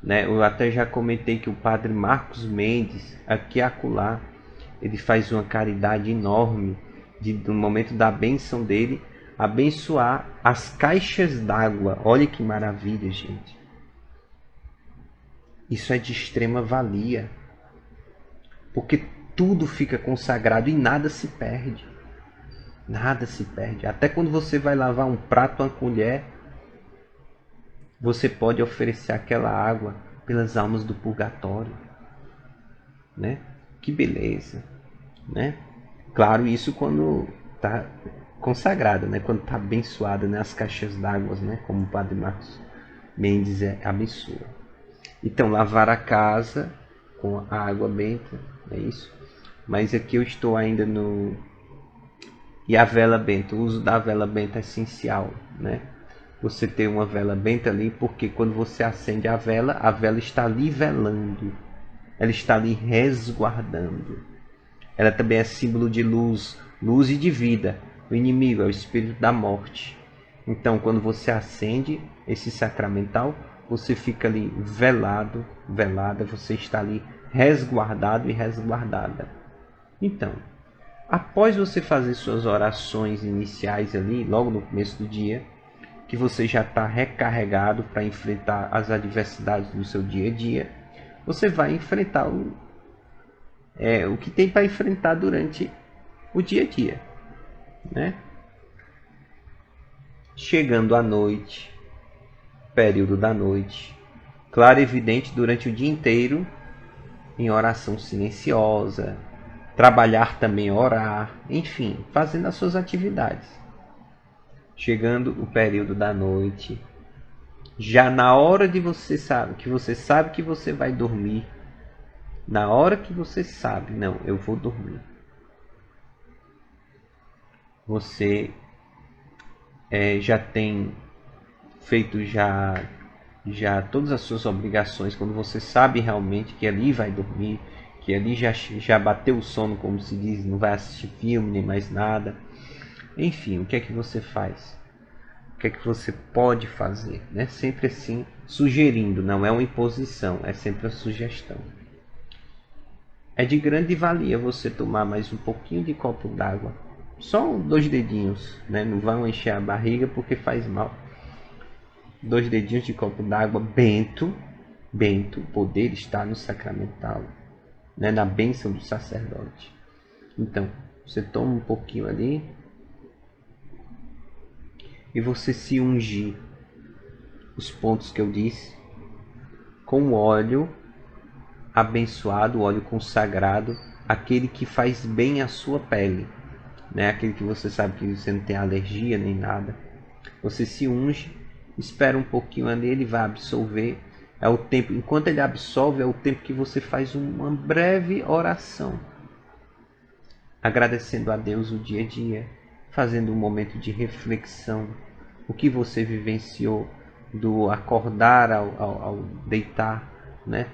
né? Eu até já comentei que o padre Marcos Mendes, aqui e acolá, ele faz uma caridade enorme de, no momento da bênção dele, abençoar as caixas d'água. Olha que maravilha, gente. Isso é de extrema valia, porque tudo fica consagrado e nada se perde. Nada se perde. Até quando você vai lavar um prato, uma colher, você pode oferecer aquela água pelas almas do purgatório, né? Que beleza, né? Claro, isso quando está consagrada, né? Quando está abençoada, né? As caixas d'água, né? Como o Padre Marcos Mendes abençoa. Então, lavar a casa com a água benta, é isso. Mas aqui eu estou ainda no... E a vela benta, o uso da vela benta é essencial, né? Você ter uma vela benta ali, porque quando você acende a vela está ali velando. Ela está ali resguardando. Ela também é símbolo de luz, luz e de vida. O inimigo é o espírito da morte. Então, quando você acende esse sacramental, você fica ali velado, velada, você está ali resguardado e resguardada. Então, após você fazer suas orações iniciais ali, logo no começo do dia, que você já está recarregado para enfrentar as adversidades do seu dia a dia, você vai enfrentar o que tem para enfrentar durante o dia a dia, né? Chegando à noite, período da noite, claro e evidente durante o dia inteiro, em oração silenciosa, trabalhar também orar, enfim, fazendo as suas atividades. Chegando o período da noite, já na hora de você sabe que você vai dormir, na hora que você sabe, não, eu vou dormir, você já tem feito já todas as suas obrigações, quando você sabe realmente que ali vai dormir, que ali já bateu o sono, como se diz, não vai assistir filme nem mais nada. Enfim, o que é que você faz? O que é que você pode fazer? Né? Sempre assim, sugerindo, não é uma imposição, é sempre uma sugestão. É de grande valia você tomar mais um pouquinho de copo d'água, só 2 dedinhos, né? Não vão encher a barriga porque faz mal. 2 dedinhos de copo d'água bento, o poder está no sacramental, né? Na bênção do sacerdote. Então, você toma um pouquinho ali e você se ungir os pontos que eu disse com óleo abençoado, óleo consagrado, aquele que faz bem à sua pele, né? Aquele que você sabe que você não tem alergia nem nada. Você se unge, espera um pouquinho ali, ele vai absorver. É o tempo, enquanto ele absorve, é o tempo que você faz uma breve oração, agradecendo a Deus o dia a dia, fazendo um momento de reflexão, o que você vivenciou do acordar ao deitar, né?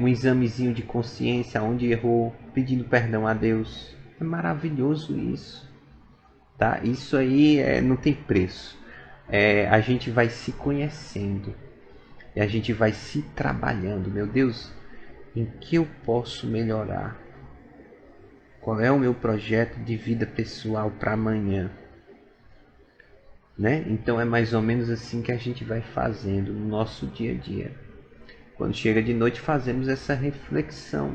Um examezinho de consciência, onde errou, pedindo perdão a Deus. É maravilhoso isso, tá? Isso aí não tem preço. A gente vai se conhecendo e a gente vai se trabalhando. Meu Deus, em que eu posso melhorar? Qual é o meu projeto de vida pessoal para amanhã? Né? Então é mais ou menos assim que a gente vai fazendo no nosso dia a dia. Quando chega de noite, fazemos essa reflexão.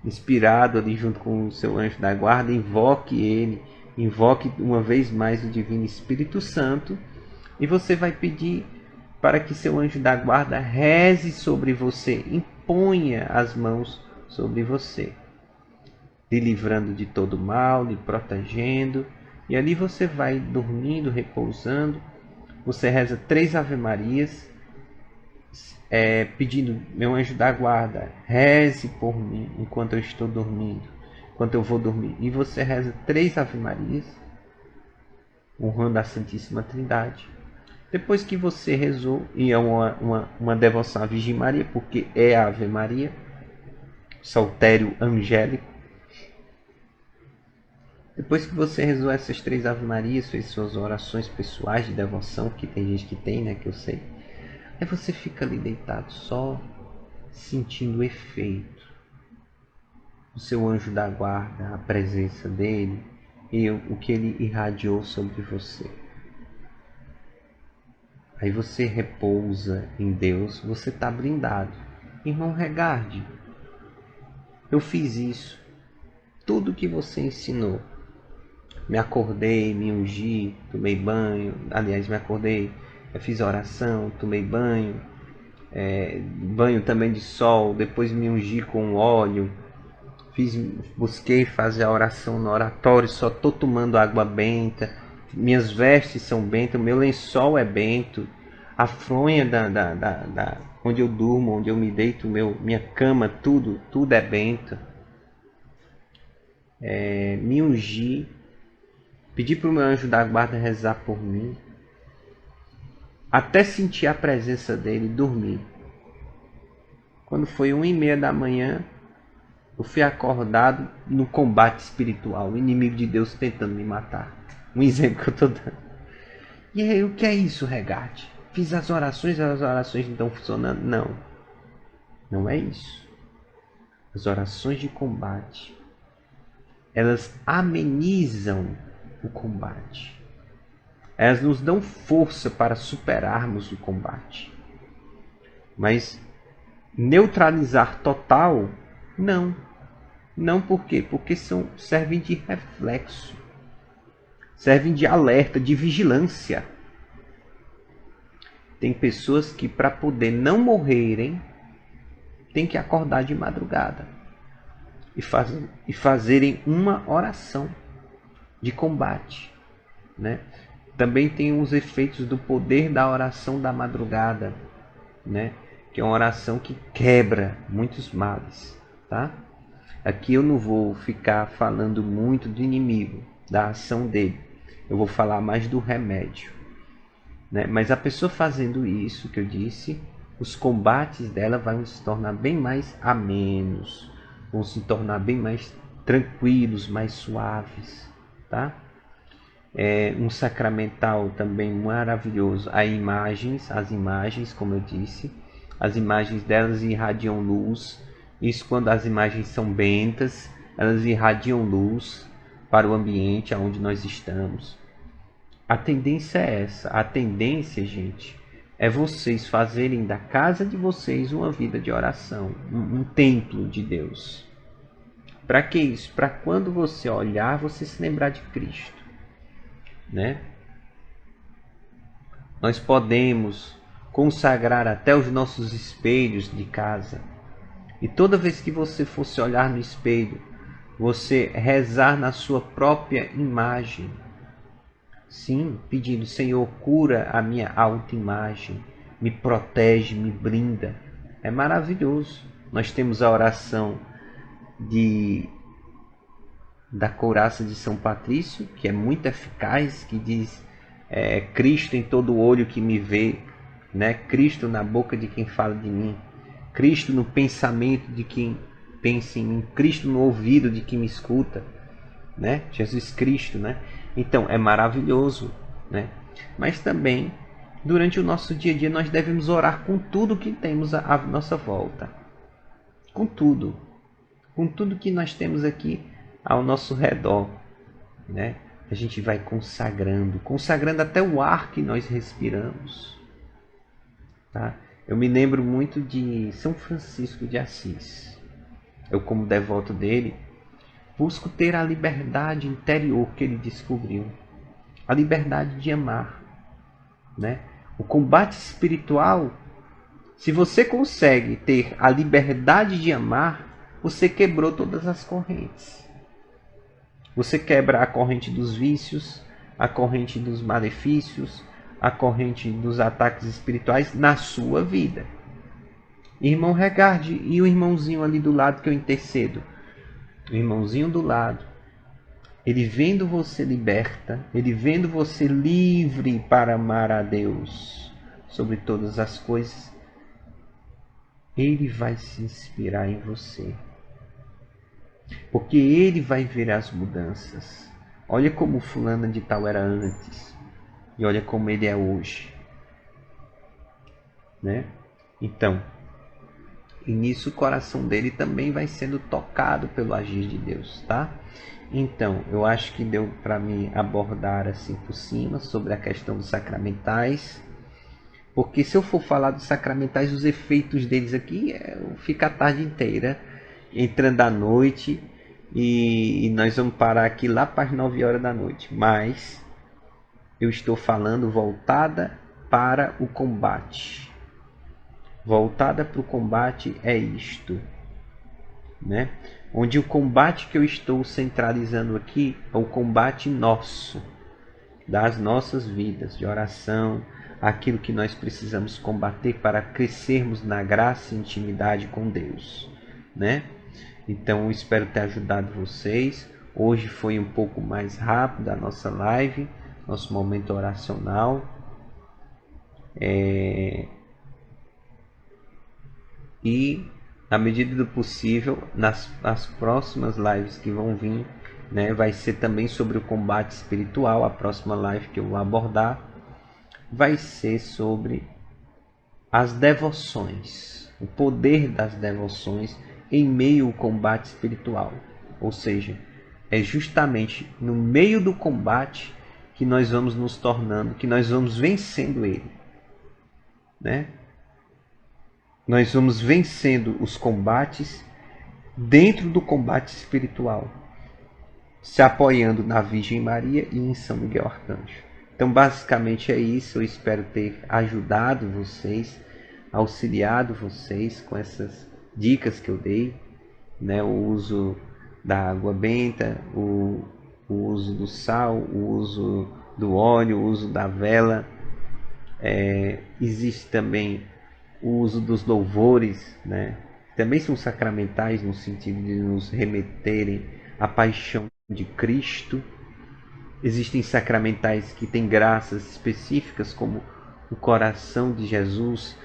Inspirado ali junto com o seu anjo da guarda, invoque ele, invoque uma vez mais o Divino Espírito Santo, e você vai pedir para que seu anjo da guarda reze sobre você, imponha as mãos sobre você, lhe livrando de todo mal, lhe protegendo, e ali você vai dormindo, repousando. Você reza 3 Ave-Marias, pedindo: meu anjo da guarda, reze por mim enquanto eu estou dormindo, enquanto eu vou dormir. E você reza 3 Ave-Marias, honrando a Santíssima Trindade. Depois que você rezou, e é uma devoção à Virgem Maria, porque é a Ave Maria, saltério angélico. Depois que você rezou essas 3 Ave Marias, fez suas orações pessoais de devoção, que tem gente que tem, né, que eu sei. Aí você fica ali deitado só, sentindo o efeito. O seu anjo da guarda, a presença dele e o que ele irradiou sobre você. Aí você repousa em Deus, você está blindado. Irmão Regarde, eu fiz isso. Tudo que você ensinou. Me acordei, me ungi, tomei banho. Aliás, me acordei, eu fiz oração, tomei banho. Banho também de sol, depois me ungi com óleo. Busquei fazer a oração no oratório, só estou tomando água benta. Minhas vestes são bentas, meu lençol é bento. A fronha onde eu durmo, onde eu me deito, minha cama, tudo é bento. Me ungi, pedi para o meu anjo da guarda rezar por mim, até sentir a presença dele e dormir. Quando foi 1h30 da manhã, eu fui acordado no combate espiritual, o inimigo de Deus tentando me matar. Um exemplo que eu estou dando. E aí, o que é isso, Regarde? Fiz as orações não estão funcionando? Não. Não é isso. As orações de combate, elas amenizam o combate. Elas nos dão força para superarmos o combate. Mas neutralizar total, não. Não por quê? Porque servem de reflexo. Servem de alerta, de vigilância. Tem pessoas que, para poder não morrerem, tem que acordar de madrugada e fazerem uma oração de combate, né? Também tem os efeitos do poder da oração da madrugada, né? Que é uma oração que quebra muitos males, tá? Aqui eu não vou ficar falando muito do inimigo, da ação dele. Eu vou falar mais do remédio, né? Mas a pessoa fazendo isso que eu disse, os combates dela vão se tornar bem mais amenos, vão se tornar bem mais tranquilos, mais suaves, tá? Um sacramental também maravilhoso. As imagens, como eu disse, as imagens delas irradiam luz. Isso quando as imagens são bentas, elas irradiam luz para o ambiente onde nós estamos. A tendência é essa. A tendência, gente, é vocês fazerem da casa de vocês uma vida de oração, um templo de Deus. Para que isso? Para quando você olhar, você se lembrar de Cristo, né? Nós podemos consagrar até os nossos espelhos de casa. E toda vez que você fosse olhar no espelho, você rezar na sua própria imagem. Sim, pedindo, Senhor, cura a minha autoimagem, me protege, me blinda. É maravilhoso. Nós temos a oração da couraça de São Patrício, que é muito eficaz, que diz Cristo em todo olho que me vê, né? Cristo na boca de quem fala de mim, Cristo no pensamento de quem pensa em mim, Cristo no ouvido de quem me escuta, né? Jesus Cristo, né? Então é maravilhoso, né? Mas também durante o nosso dia a dia nós devemos orar com tudo que temos à nossa volta, com tudo que nós temos aqui ao nosso redor, né? A gente vai consagrando até o ar que nós respiramos, tá? Eu me lembro muito de São Francisco de Assis. Eu, como devoto dele, busco ter a liberdade interior que ele descobriu, a liberdade de amar, né? O combate espiritual, se você consegue ter a liberdade de amar, você quebrou todas as correntes. Você quebra a corrente dos vícios, a corrente dos malefícios, a corrente dos ataques espirituais na sua vida. Irmão Regarde, e o irmãozinho ali do lado que eu intercedo? O irmãozinho do lado, ele vendo você liberta, ele vendo você livre para amar a Deus sobre todas as coisas, ele vai se inspirar em você. Porque ele vai ver as mudanças. Olha como fulana de tal era antes e olha como ele é hoje. né? Então, e nisso o coração dele também vai sendo tocado pelo agir de Deus, tá? Então, eu acho que deu para mim abordar assim por cima sobre a questão dos sacramentais, porque se eu for falar dos sacramentais, os efeitos deles aqui, fica a tarde inteira, entrando à noite, e nós vamos parar aqui lá para as 9 horas da noite. Mas eu estou falando voltada para o combate. Voltada para o combate é isto, né? Onde o combate que eu estou centralizando aqui é o combate nosso, das nossas vidas, de oração, aquilo que nós precisamos combater para crescermos na graça e intimidade com Deus, né? Então eu espero ter ajudado vocês. Hoje foi um pouco mais rápido a nossa live, nosso momento oracional. E na medida do possível, nas próximas lives que vão vir, né, vai ser também sobre o combate espiritual. A próxima live que eu vou abordar vai ser sobre as devoções, o poder das devoções em meio ao combate espiritual. Ou seja, é justamente no meio do combate que nós vamos nos tornando, que nós vamos vencendo ele, né? Nós vamos vencendo os combates dentro do combate espiritual, se apoiando na Virgem Maria e em São Miguel Arcanjo. Então, basicamente é isso. Eu espero ter ajudado vocês, auxiliado vocês com essas dicas que eu dei, né? O uso da água benta, o uso do sal, o uso do óleo, o uso da vela. Existe também o uso dos louvores, né? Também são sacramentais no sentido de nos remeterem à paixão de Cristo. Existem sacramentais que têm graças específicas, como o coração de Jesus,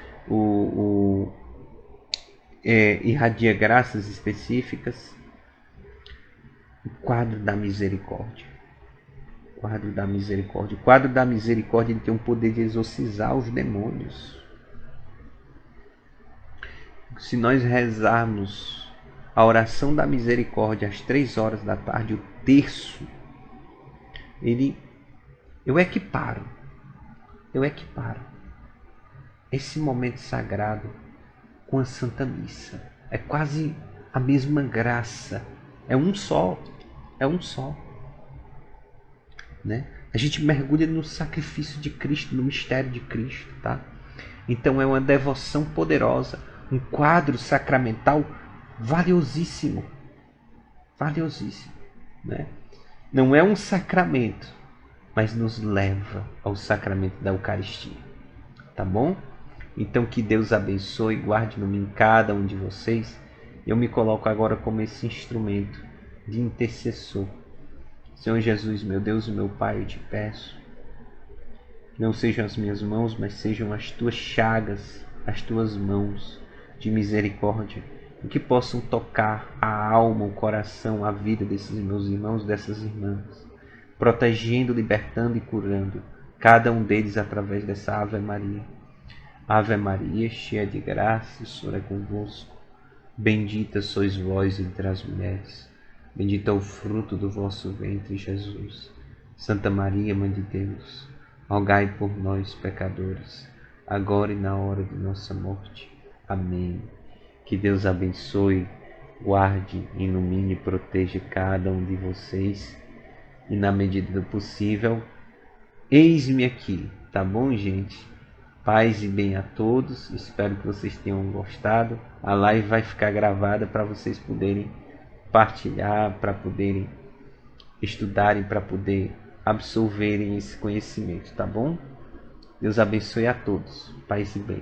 irradia graças específicas. O quadro da misericórdia. O quadro da misericórdia. O quadro da misericórdia, ele tem o poder de exorcizar os demônios. Se nós rezarmos a oração da misericórdia às 3 horas da tarde, o terço, eu equiparo esse momento sagrado com a Santa Missa. É quase a mesma graça. É um só, né? A gente mergulha no sacrifício de Cristo, no mistério de Cristo, tá? Então é uma devoção poderosa, um quadro sacramental valiosíssimo, né? Não é um sacramento, mas nos leva ao sacramento da Eucaristia, tá bom? Então que Deus abençoe e guarde no mim cada um de vocês. Eu me coloco agora como esse instrumento de intercessor. Senhor Jesus, meu Deus e meu Pai, eu te peço, não sejam as minhas mãos, mas sejam as tuas chagas, as tuas mãos de misericórdia, que possam tocar a alma, o coração, a vida desses meus irmãos, dessas irmãs, protegendo, libertando e curando cada um deles através dessa Ave Maria. Ave Maria, cheia de graça, o Senhor é convosco. Bendita sois vós entre as mulheres. Bendito é o fruto do vosso ventre, Jesus. Santa Maria, Mãe de Deus, rogai por nós, pecadores, agora e na hora de nossa morte. Amém. Que Deus abençoe, guarde, ilumine e proteja cada um de vocês. E na medida do possível, eis-me aqui, tá bom, gente? Paz e bem a todos. Espero que vocês tenham gostado. A live vai ficar gravada para vocês poderem partilhar, para poderem estudarem, para poder absorverem esse conhecimento, tá bom? Deus abençoe a todos. Paz e bem.